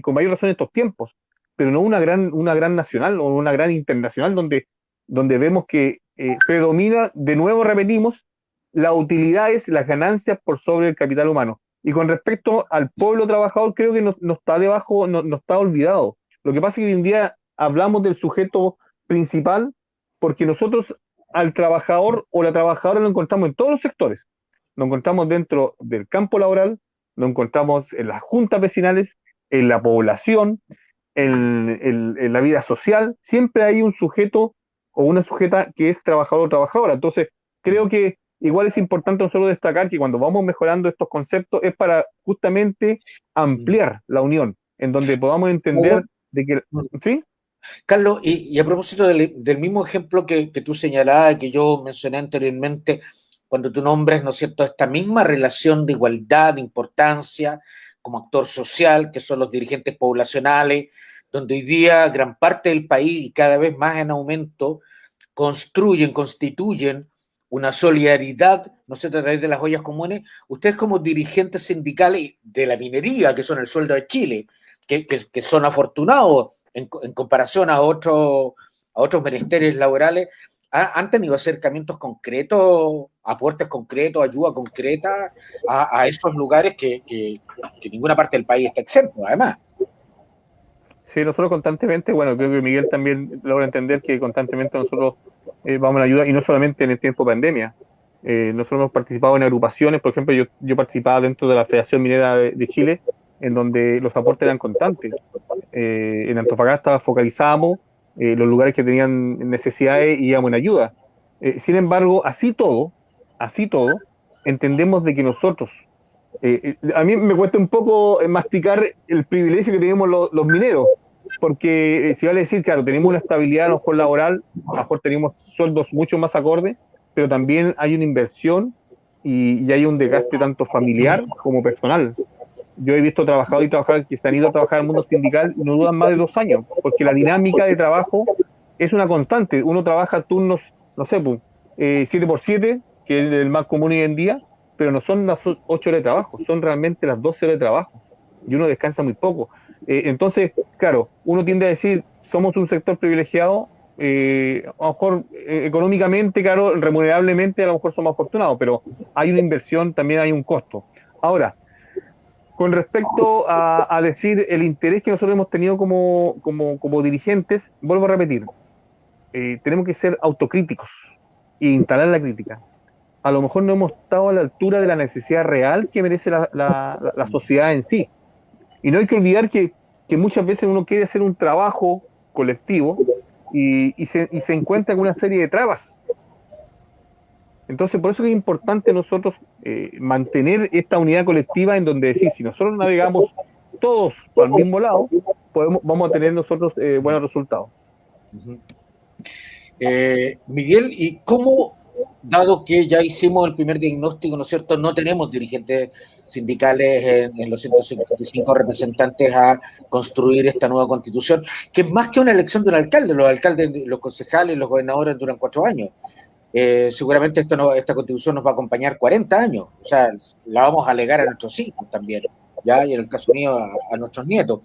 con mayor razón en estos tiempos, pero no una gran nacional o una gran internacional donde vemos que predomina, de nuevo repetimos, las utilidades, las ganancias por sobre el capital humano. Y con respecto al pueblo trabajador, creo que no está debajo, no está olvidado. Lo que pasa es que hoy en día hablamos del sujeto principal porque nosotros al trabajador o la trabajadora lo encontramos en todos los sectores. Lo encontramos dentro del campo laboral, lo encontramos en las juntas vecinales, en la población, en la vida social. Siempre hay un sujeto o una sujeta que es trabajador o trabajadora. Entonces, creo que igual es importante nosotros destacar que cuando vamos mejorando estos conceptos es para justamente ampliar la unión, en donde podamos entender de que, ¿sí? Carlos, y a propósito del mismo ejemplo que tú señalabas, que yo mencioné anteriormente, cuando tú nombres, ¿no es cierto?, esta misma relación de igualdad, de importancia como actor social, que son los dirigentes poblacionales, donde hoy día gran parte del país y cada vez más en aumento constituyen una solidaridad, ¿no sé, a través de las ollas comunes. Ustedes como dirigentes sindicales de la minería, que son el sueldo de Chile, que son afortunados en comparación a otros ministerios laborales, ¿han tenido acercamientos concretos, aportes concretos, ayuda concreta a esos lugares que ninguna parte del país está exento, además? Sí, nosotros constantemente, bueno, creo que Miguel también logra entender que constantemente nosotros vamos a ayuda, y no solamente en el tiempo de pandemia. Nosotros hemos participado en agrupaciones, por ejemplo, yo participaba dentro de la Federación Minera de Chile, en donde los aportes eran constantes. En Antofagasta focalizábamos los lugares que tenían necesidades y íbamos en ayuda. Sin embargo, así todo, entendemos de que nosotros, a mí me cuesta un poco masticar el privilegio que tenemos los mineros, porque si vale decir, claro, tenemos una estabilidad a lo mejor laboral, a lo mejor tenemos sueldos mucho más acordes, pero también hay una inversión y hay un desgaste tanto familiar como personal. Yo he visto trabajadores y trabajadoras que se han ido a trabajar al mundo sindical y no duran más de 2 años, porque la dinámica de trabajo es una constante. Uno trabaja turnos, no sé, pues, 7x7, que es el más común hoy en día, pero no son las 8 horas de trabajo, son realmente las 12 horas de trabajo. Y uno descansa muy poco. Entonces, claro, uno tiende a decir, somos un sector privilegiado, a lo mejor económicamente, claro, remunerablemente a lo mejor somos afortunados, pero hay una inversión, también hay un costo. Ahora, con respecto a decir el interés que nosotros hemos tenido como dirigentes, vuelvo a repetir, tenemos que ser autocríticos e instalar la crítica. A lo mejor no hemos estado a la altura de la necesidad real que merece la sociedad en sí. Y no hay que olvidar que muchas veces uno quiere hacer un trabajo colectivo y se encuentra con una serie de trabas. Entonces, por eso es importante nosotros mantener esta unidad colectiva en donde decir, si nosotros navegamos todos al mismo lado, vamos a tener nosotros buenos resultados. Miguel, ¿y cómo, dado que ya hicimos el primer diagnóstico, ¿no es cierto? No tenemos dirigentes sindicales en los 155 representantes a construir esta nueva constitución, que es más que una elección de un alcalde. Los alcaldes, los concejales, los gobernadores duran 4 años. Seguramente esta constitución nos va a acompañar 40 años, o sea, la vamos a legar a nuestros hijos también, ¿ya? Y en el caso mío a nuestros nietos.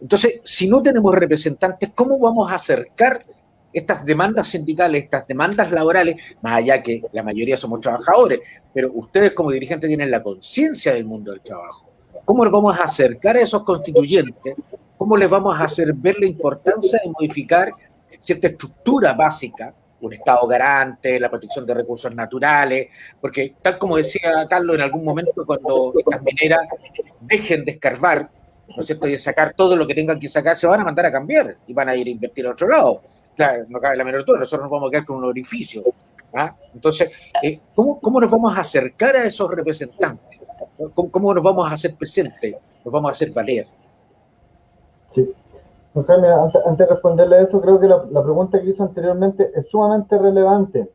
Entonces, si no tenemos representantes, ¿cómo vamos a acercar estas demandas sindicales, estas demandas laborales, más allá que la mayoría somos trabajadores, pero ustedes como dirigentes tienen la conciencia del mundo del trabajo? ¿Cómo nos vamos a acercar a esos constituyentes? ¿Cómo les vamos a hacer ver la importancia de modificar cierta estructura básica, un Estado garante, la protección de recursos naturales? Porque tal como decía Carlos, en algún momento cuando estas mineras dejen de escarbar, ¿no es cierto?, y de sacar todo lo que tengan que sacar, se van a mandar a cambiar y van a ir a invertir a otro lado. Claro, no cabe la menor duda, nosotros nos vamos a quedar con un orificio. ¿Ah? Entonces, ¿cómo nos vamos a acercar a esos representantes? ¿Cómo nos vamos a hacer presentes? ¿Nos vamos a hacer valer? Sí. Jaime, antes de responderle a eso, creo que la pregunta que hizo anteriormente es sumamente relevante.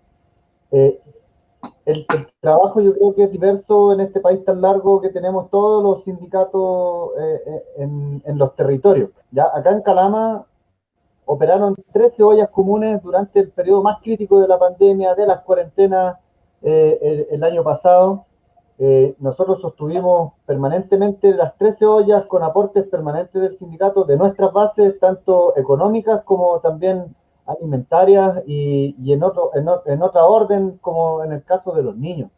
El trabajo yo creo que es diverso en este país tan largo que tenemos todos los sindicatos en los territorios. ¿Ya? Acá en Calama operaron 13 ollas comunes durante el periodo más crítico de la pandemia, de las cuarentenas el año pasado. Nosotros sostuvimos permanentemente las 13 ollas con aportes permanentes del sindicato de nuestras bases, tanto económicas como también alimentarias y en otra orden, como en el caso de los niños.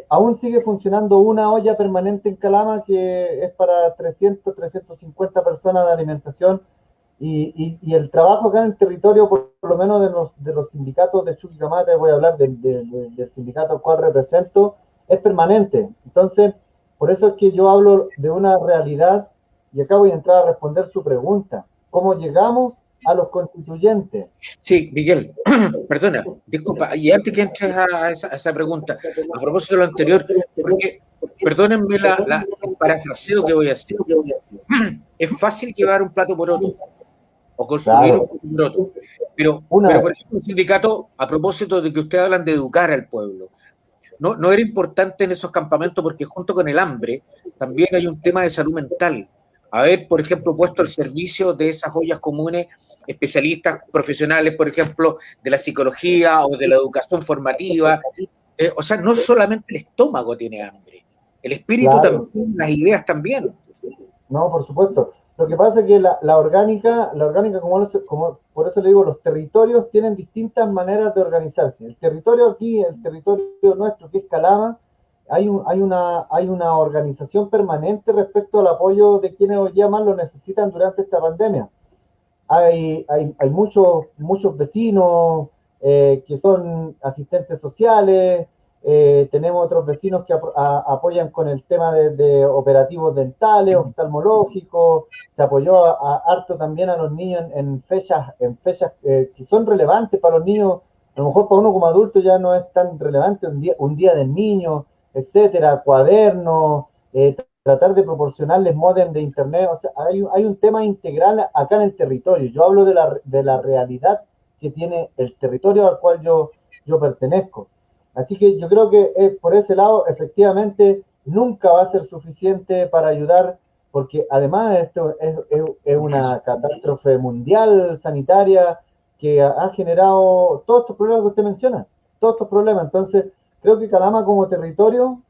Aún sigue funcionando una olla permanente en Calama que es para 350 personas de alimentación y el trabajo acá en el territorio, por lo menos de los sindicatos de Chuquicamata, voy a hablar del sindicato al cual represento, es permanente. Entonces, por eso es que yo hablo de una realidad y acá voy a entrar a responder su pregunta. ¿Cómo llegamos a los constituyentes. Sí, Miguel, perdona, disculpa, y antes que entres a esa pregunta, a propósito de lo anterior, porque, perdónenme el parafraseo que voy a hacer. Es fácil llevar un plato por otro, o construir Claro. un plato por otro, pero por ejemplo, un sindicato, a propósito de que ustedes hablan de educar al pueblo, no era importante en esos campamentos porque junto con el hambre también hay un tema de salud mental. Haber, por ejemplo, puesto al servicio de esas ollas comunes especialistas profesionales, por ejemplo, de la psicología o de la educación formativa. O sea, no solamente el estómago tiene hambre, el espíritu Claro. también, las ideas también. No, por supuesto. Lo que pasa es que la orgánica, como por eso le digo, los territorios tienen distintas maneras de organizarse. El territorio aquí, el territorio nuestro, que es Calama, hay una organización permanente respecto al apoyo de quienes hoy día más lo necesitan durante esta pandemia. Hay muchos vecinos que son asistentes sociales, tenemos otros vecinos que apoyan con el tema de operativos dentales, oftalmológicos, se apoyó harto también a los niños en fechas que son relevantes para los niños, a lo mejor para uno como adulto ya no es tan relevante, un día del niño, etcétera, cuadernos, tratar de proporcionarles módem de internet, o sea, hay un tema integral acá en el territorio. Yo hablo de la realidad que tiene el territorio al cual yo pertenezco. Así que yo creo que por ese lado, efectivamente, nunca va a ser suficiente para ayudar, porque además esto es una catástrofe mundial sanitaria que ha generado todos estos problemas que usted menciona, todos estos problemas. Entonces, creo que Calama como territorio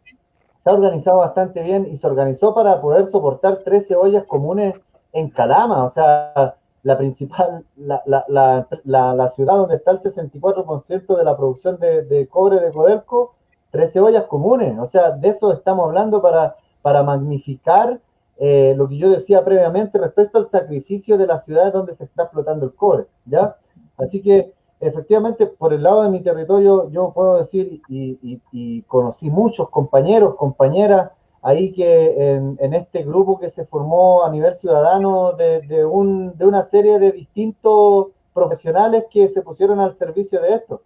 se ha organizado bastante bien y se organizó para poder soportar 13 ollas comunes en Calama, o sea, la principal, la ciudad donde está el 64% de la producción de cobre de Codelco, 13 ollas comunes, o sea, de eso estamos hablando para magnificar lo que yo decía previamente respecto al sacrificio de las ciudades donde se está explotando el cobre, ¿ya? Así que efectivamente, por el lado de mi territorio, yo puedo decir, y conocí muchos compañeros, compañeras, ahí que en este grupo que se formó a nivel ciudadano de una serie de distintos profesionales que se pusieron al servicio de esto.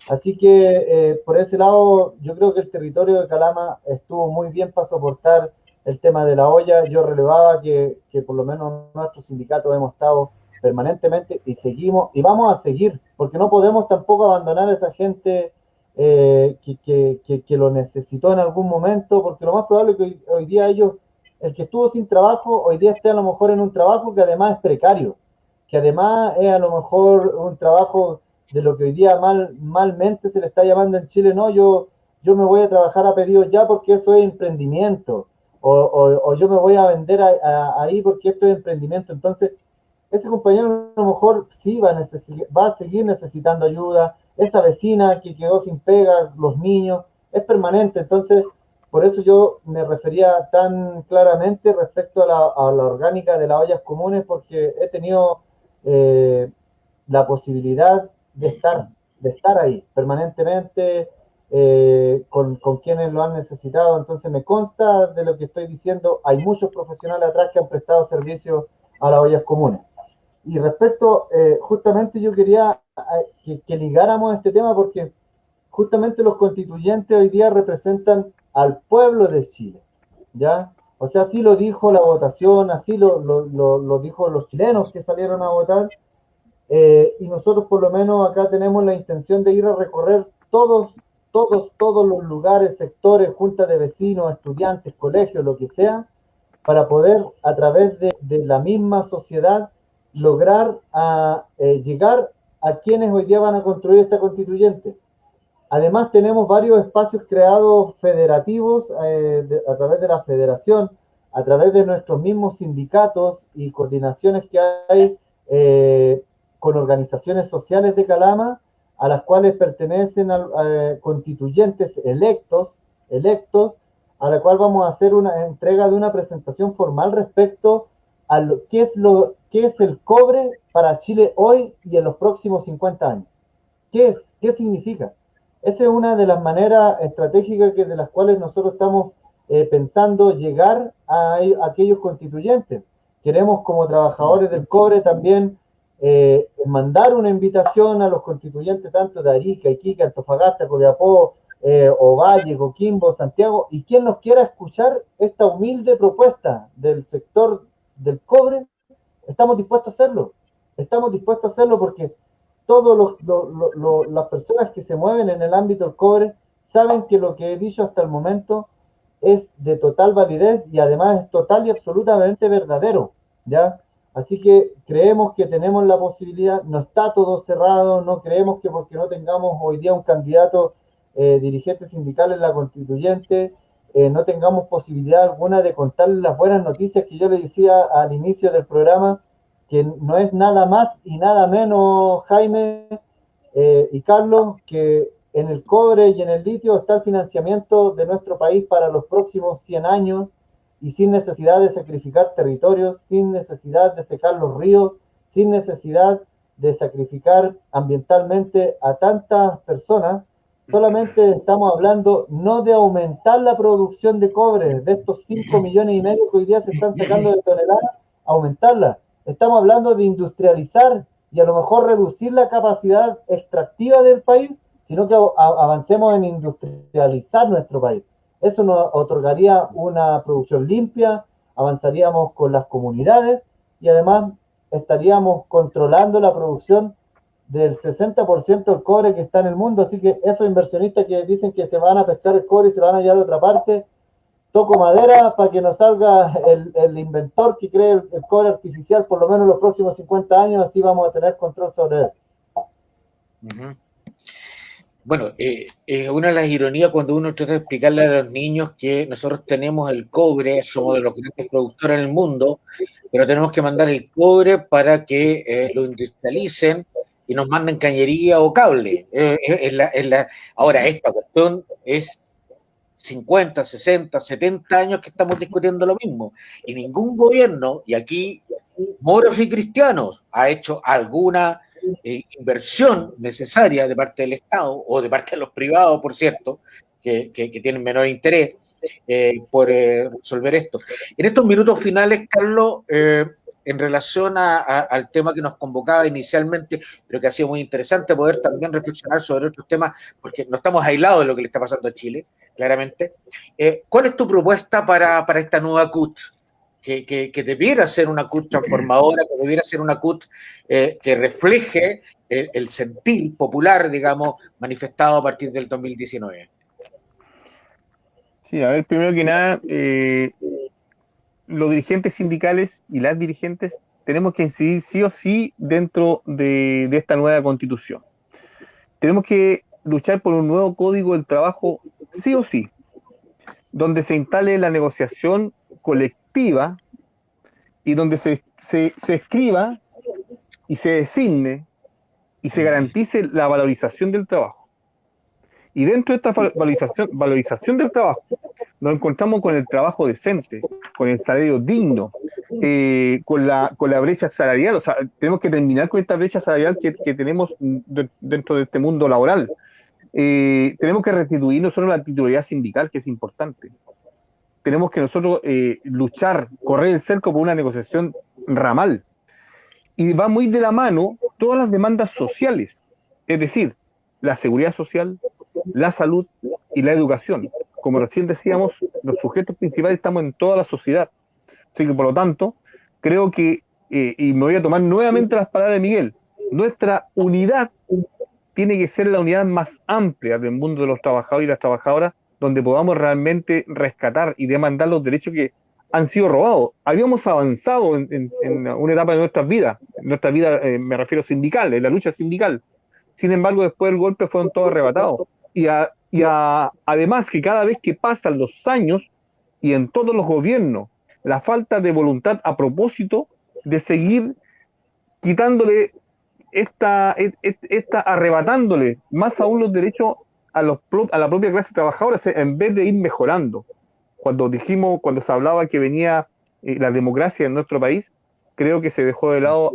Así que por ese lado, yo creo que el territorio de Calama estuvo muy bien para soportar el tema de la olla. Yo relevaba que por lo menos nuestros sindicatos hemos estado permanentemente y seguimos y vamos a seguir, porque no podemos tampoco abandonar a esa gente que lo necesitó en algún momento, porque lo más probable es que hoy día ellos, el que estuvo sin trabajo, hoy día esté a lo mejor en un trabajo que además es precario, que además es a lo mejor un trabajo de lo que hoy día malmente se le está llamando en Chile, no, yo me voy a trabajar a pedido ya porque eso es emprendimiento, o yo me voy a vender ahí porque esto es emprendimiento. Entonces, ese compañero a lo mejor sí va a seguir necesitando ayuda, esa vecina que quedó sin pega, los niños, es permanente. Entonces, por eso yo me refería tan claramente respecto a la orgánica de las ollas comunes, porque he tenido la posibilidad de estar ahí permanentemente con quienes lo han necesitado. Entonces me consta de lo que estoy diciendo, hay muchos profesionales atrás que han prestado servicio a las ollas comunes. Y respecto, justamente yo quería que ligáramos este tema porque justamente los constituyentes hoy día representan al pueblo de Chile, ¿ya? O sea, así lo dijo la votación, así lo dijo los chilenos que salieron a votar, y nosotros por lo menos acá tenemos la intención de ir a recorrer todos los lugares, sectores, juntas de vecinos, estudiantes, colegios, lo que sea, para poder a través de la misma sociedad lograr llegar a quienes hoy día van a construir esta constituyente. Además tenemos varios espacios creados federativos a través de la federación, a través de nuestros mismos sindicatos y coordinaciones que hay con organizaciones sociales de Calama, a las cuales pertenecen constituyentes electos, a la cual vamos a hacer una entrega de una presentación formal respecto a qué es el cobre para Chile hoy y en los próximos 50 años. ¿Qué significa? Esa es una de las maneras estratégicas de las cuales nosotros estamos pensando llegar a aquellos constituyentes. Queremos como trabajadores del cobre también mandar una invitación a los constituyentes tanto de Arica, Iquique, Antofagasta, Copiapó, Ovalle, Coquimbo, Santiago, y quien nos quiera escuchar esta humilde propuesta del sector del cobre, estamos dispuestos a hacerlo. Estamos dispuestos a hacerlo porque todas las personas que se mueven en el ámbito del cobre saben que lo que he dicho hasta el momento es de total validez y además es total y absolutamente verdadero, ¿ya? Así que creemos que tenemos la posibilidad, no está todo cerrado, no creemos que porque no tengamos hoy día un candidato dirigente sindical en la constituyente, no tengamos posibilidad alguna de contarles las buenas noticias que yo le decía al inicio del programa, que no es nada más y nada menos, Jaime y Carlos, que en el cobre y en el litio está el financiamiento de nuestro país para los próximos 100 años y sin necesidad de sacrificar territorios, sin necesidad de secar los ríos, sin necesidad de sacrificar ambientalmente a tantas personas. Solamente estamos hablando no de aumentar la producción de cobre, de estos 5 millones y medio que hoy día se están sacando de toneladas, aumentarla. Estamos hablando de industrializar y a lo mejor reducir la capacidad extractiva del país, sino que avancemos en industrializar nuestro país. Eso nos otorgaría una producción limpia, avanzaríamos con las comunidades y además estaríamos controlando la producción del 60% del cobre que está en el mundo. Así que esos inversionistas que dicen que se van a pescar el cobre y se lo van a llevar a otra parte, toco madera para que nos salga el inventor que cree el cobre artificial por lo menos los próximos 50 años, así vamos a tener control sobre él. Bueno, una de las ironías cuando uno trata de explicarle a los niños que nosotros tenemos el cobre, somos de los grandes productores en el mundo, pero tenemos que mandar el cobre para que lo industrialicen y nos manden cañería o cable. Ahora, esta cuestión es 50, 60, 70 años que estamos discutiendo lo mismo. Y ningún gobierno, y aquí moros y cristianos, ha hecho alguna inversión necesaria de parte del Estado o de parte de los privados, por cierto, que tienen menor interés por resolver esto. En estos minutos finales, Carlos, en relación al tema que nos convocaba inicialmente, pero que ha sido muy interesante poder también reflexionar sobre otros temas, porque no estamos aislados de lo que le está pasando a Chile, claramente. ¿Cuál es tu propuesta para esta nueva CUT? Que debiera ser una CUT transformadora, que debiera ser una CUT que refleje el sentir popular, digamos, manifestado a partir del 2019. Sí, a ver, primero que nada, los dirigentes sindicales y las dirigentes tenemos que incidir sí o sí dentro de esta nueva constitución. Tenemos que luchar por un nuevo código del trabajo sí o sí, donde se instale la negociación colectiva y donde se escriba y se designe y se garantice la valorización del trabajo. Y dentro de esta valorización del trabajo, nos encontramos con el trabajo decente, con el salario digno, con la brecha salarial. O sea, tenemos que terminar con esta brecha salarial que tenemos dentro de este mundo laboral. Tenemos que restituir no solo la titularidad sindical, que es importante. Tenemos que nosotros luchar, correr el cerco por una negociación ramal. Y va muy de la mano todas las demandas sociales, es decir, la seguridad social, la salud y la educación. Como recién decíamos, los sujetos principales estamos en toda la sociedad. Así que, por lo tanto, creo que, y me voy a tomar nuevamente las palabras de Miguel, nuestra unidad tiene que ser la unidad más amplia del mundo de los trabajadores y las trabajadoras, donde podamos realmente rescatar y demandar los derechos que han sido robados. Habíamos avanzado en una etapa de nuestras vidas, me refiero sindical, en la lucha sindical. Sin embargo, después del golpe fueron todos arrebatados. Además que cada vez que pasan los años y en todos los gobiernos, la falta de voluntad a propósito de seguir quitándole arrebatándole más aún los derechos a la propia clase trabajadora en vez de ir mejorando. Cuando se hablaba que venía la democracia en nuestro país, creo que se dejó de lado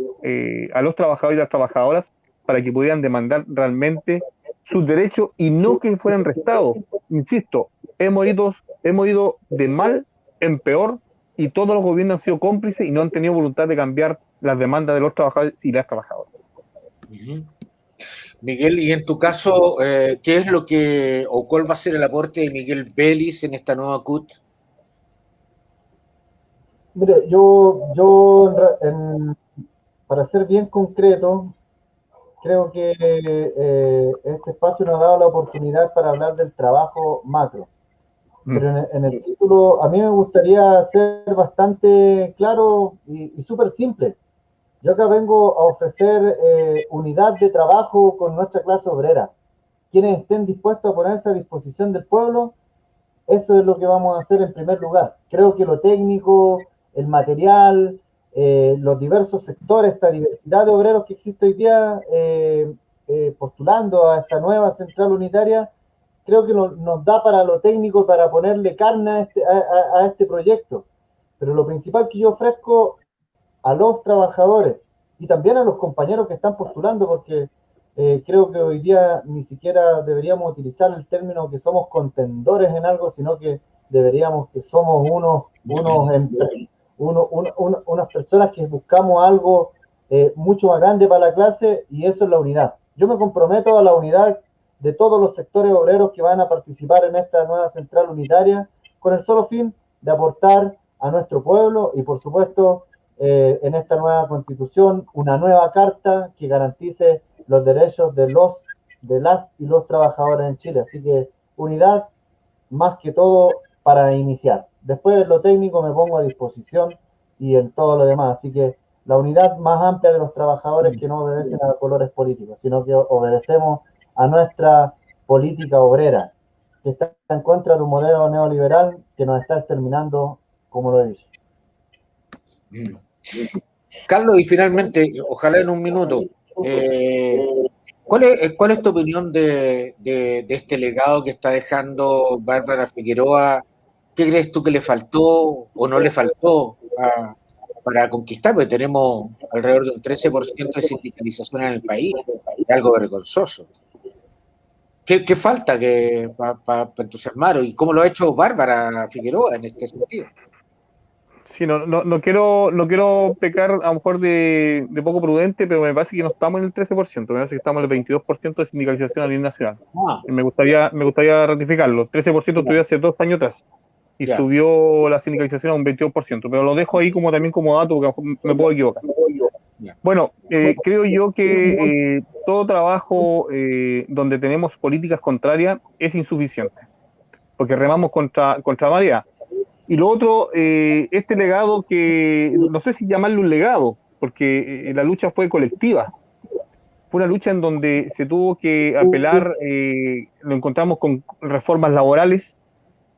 a los trabajadores y las trabajadoras para que pudieran demandar realmente sus derechos y no que fueran restados. Insisto, hemos ido de mal en peor y todos los gobiernos han sido cómplices y no han tenido voluntad de cambiar las demandas de los trabajadores y las trabajadoras. Miguel, y en tu caso, ¿qué es lo que, o cuál va a ser el aporte de Miguel Vélez en esta nueva CUT? Mire, para ser bien concreto, creo que este espacio nos ha dado la oportunidad para hablar del trabajo macro. Pero en el título, a mí me gustaría ser bastante claro y súper simple. Yo acá vengo a ofrecer unidad de trabajo con nuestra clase obrera. Quienes estén dispuestos a ponerse a disposición del pueblo, eso es lo que vamos a hacer en primer lugar. Creo que lo técnico, el material, los diversos sectores, esta diversidad de obreros que existe hoy día postulando a esta nueva central unitaria, creo que nos da para lo técnico, para ponerle carne a este proyecto. Pero lo principal que yo ofrezco a los trabajadores y también a los compañeros que están postulando, porque creo que hoy día ni siquiera deberíamos utilizar el término que somos contendores en algo, sino que deberíamos que somos unas personas que buscamos algo mucho más grande para la clase, y eso es la unidad. Yo me comprometo a la unidad de todos los sectores obreros que van a participar en esta nueva central unitaria, con el solo fin de aportar a nuestro pueblo y, por supuesto, en esta nueva constitución, una nueva carta que garantice los derechos de las y los trabajadores en Chile. Así que unidad más que todo para iniciar. Después de lo técnico me pongo a disposición y en todo lo demás. Así que la unidad más amplia de los trabajadores que no obedecen a colores políticos, sino que obedecemos a nuestra política obrera, que está en contra de un modelo neoliberal que nos está exterminando, como lo he dicho. Carlos, y finalmente, ojalá en un minuto, ¿cuál es tu opinión de este legado que está dejando Bárbara Figueroa? ¿Qué crees tú que le faltó o no le faltó para conquistar? Porque tenemos alrededor de un 13% de sindicalización en el país, es algo vergonzoso. ¿Qué falta para entusiasmar? ¿Y cómo lo ha hecho Bárbara Figueroa en este sentido? Sí, no quiero pecar a lo mejor de poco prudente, pero me parece que no estamos en el 13%, me parece que estamos en el 22% de sindicalización a nivel nacional. Y me gustaría ratificarlo. 13% estuvo hace 2 años atrás y subió la sindicalización a un 22%, pero lo dejo ahí también como dato porque me puedo equivocar. Bueno, creo yo que todo trabajo donde tenemos políticas contrarias es insuficiente, porque remamos contra marea. Y lo otro, este legado que, no sé si llamarlo un legado, porque la lucha fue colectiva. Fue una lucha en donde se tuvo que apelar, lo encontramos con reformas laborales,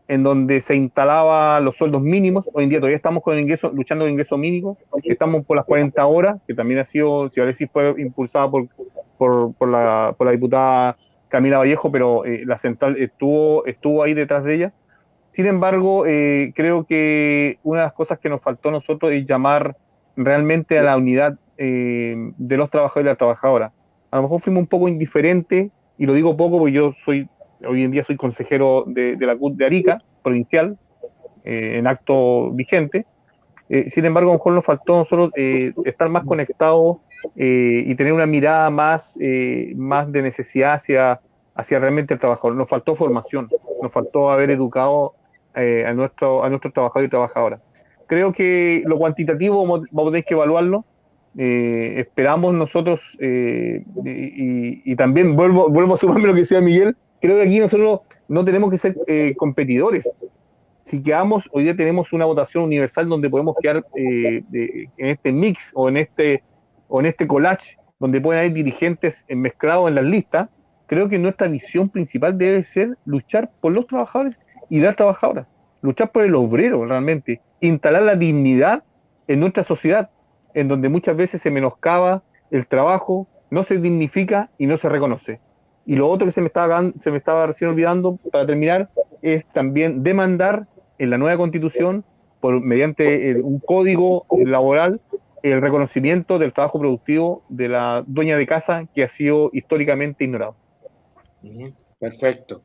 en donde se instalaba los sueldos mínimos. Hoy en día todavía estamos luchando con ingreso mínimo. Estamos por las 40 horas, que también ha sido, si ahora sí fue impulsada por la diputada Camila Vallejo, pero la central estuvo ahí detrás de ella. Sin embargo, creo que una de las cosas que nos faltó a nosotros es llamar realmente a la unidad de los trabajadores y las trabajadoras. A lo mejor fuimos un poco indiferentes, y lo digo poco porque hoy en día soy consejero de la CUT de Arica, provincial, en acto vigente. Sin embargo, a lo mejor nos faltó a nosotros estar más conectados y tener una mirada más de necesidad hacia realmente el trabajador. Nos faltó formación, nos faltó haber educado a nuestros trabajadores y trabajadoras. Creo que lo cuantitativo vamos a tener que evaluarlo. Esperamos nosotros, y también vuelvo a sumarme lo que decía Miguel, creo que aquí nosotros no tenemos que ser competidores. Si quedamos, hoy día tenemos una votación universal donde podemos quedar en este mix o en este collage, donde pueden haber dirigentes mezclados en las listas. Creo que nuestra visión principal debe ser luchar por los trabajadores y las trabajadoras, luchar por el obrero realmente, instalar la dignidad en nuestra sociedad, en donde muchas veces se menoscaba el trabajo, no se dignifica y no se reconoce. Y lo otro que se me estaba recién olvidando, para terminar, es también demandar en la nueva constitución, mediante un código laboral, el reconocimiento del trabajo productivo de la dueña de casa, que ha sido históricamente ignorado. Perfecto.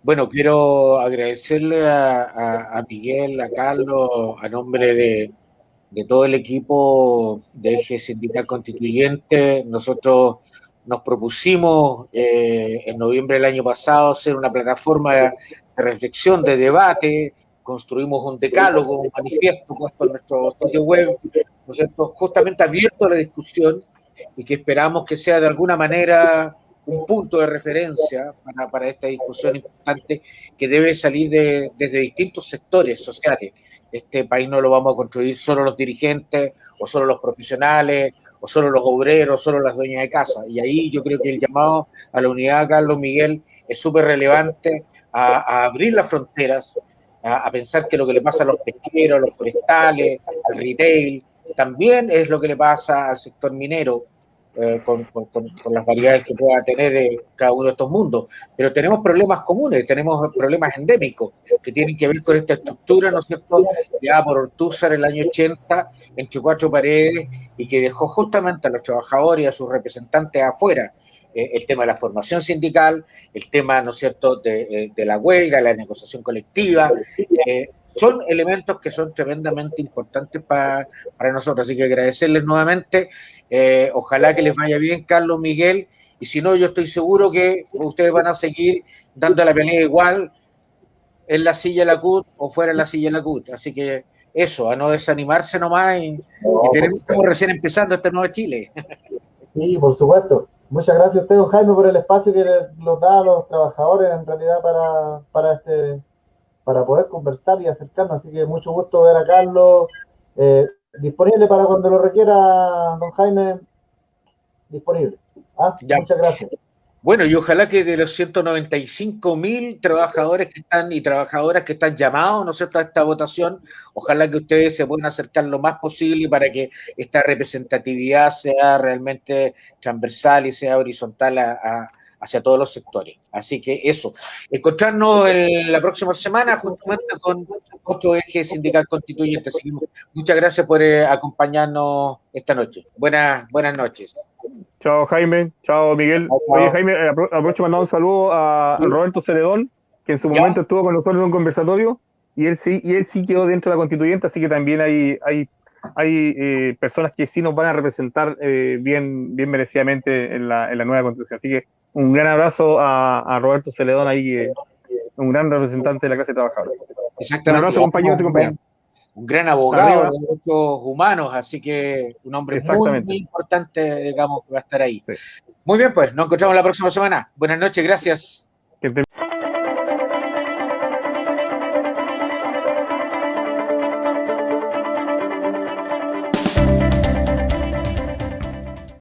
Bueno, quiero agradecerle a Miguel, a Carlos, a nombre de todo el equipo de Eje Sindical Constituyente. Nosotros nos propusimos en noviembre del año pasado hacer una plataforma de reflexión, de debate. Construimos un decálogo, un manifiesto puesto en nuestro sitio web, ¿no es cierto?, justamente abierto a la discusión, y que esperamos que sea de alguna manera un punto de referencia para esta discusión importante que debe salir desde distintos sectores sociales. Este país no lo vamos a construir solo los dirigentes, o solo los profesionales, o solo los obreros, solo las dueñas de casa. Y ahí yo creo que el llamado a la unidad, Carlos, Miguel, es súper relevante, a abrir las fronteras, a pensar que lo que le pasa a los pesqueros, a los forestales, al retail, también es lo que le pasa al sector minero, con las variedades que pueda tener cada uno de estos mundos. Pero tenemos problemas comunes, tenemos problemas endémicos que tienen que ver con esta estructura, ¿no es cierto?, creada por Ortúzar en el año 80, entre cuatro paredes, y que dejó justamente a los trabajadores y a sus representantes afuera. El tema de la formación sindical, el tema, ¿no es cierto?, de la huelga, la negociación colectiva, son elementos que son tremendamente importantes para nosotros. Así que agradecerles nuevamente. Ojalá que les vaya bien, Carlos, Miguel, y si no, yo estoy seguro que ustedes van a seguir dando la pelea igual en la silla de la CUT o fuera de la silla de la CUT. Así que eso, a no desanimarse nomás, y estamos recién empezando este nuevo Chile. Sí, por supuesto. Muchas gracias a usted, don Jaime, por el espacio que nos da a los trabajadores en realidad para poder conversar y acercarnos. Así que mucho gusto ver a Carlos, disponible para cuando lo requiera, don Jaime, disponible. Muchas gracias. Bueno, y ojalá que de los 195.000 trabajadores que están y trabajadoras que están llamados, ¿no es cierto?, a esta votación, ojalá que ustedes se puedan acercar lo más posible para que esta representatividad sea realmente transversal y sea horizontal hacia todos los sectores. Así que eso, encontrarnos la próxima semana justamente con otro Eje Sindical Constituyente. Así que muchas gracias por acompañarnos esta noche. Buenas noches. Chao, Jaime. Chao, Miguel. Oye, Jaime, aprovecho para mandar un saludo a Roberto Celedón, que en su momento estuvo con nosotros en un conversatorio, y él sí quedó dentro de la constituyente, así que también hay personas que sí nos van a representar bien merecidamente en la nueva constitución. Así que un gran abrazo a Roberto Celedón ahí, un gran representante de la clase trabajadora. Exactamente. Un abrazo, compañeros y compañeras. Un gran abogado de derechos humanos, así que un hombre muy importante, digamos, que va a estar ahí. Sí. Muy bien, pues, nos encontramos la próxima semana. Buenas noches, gracias.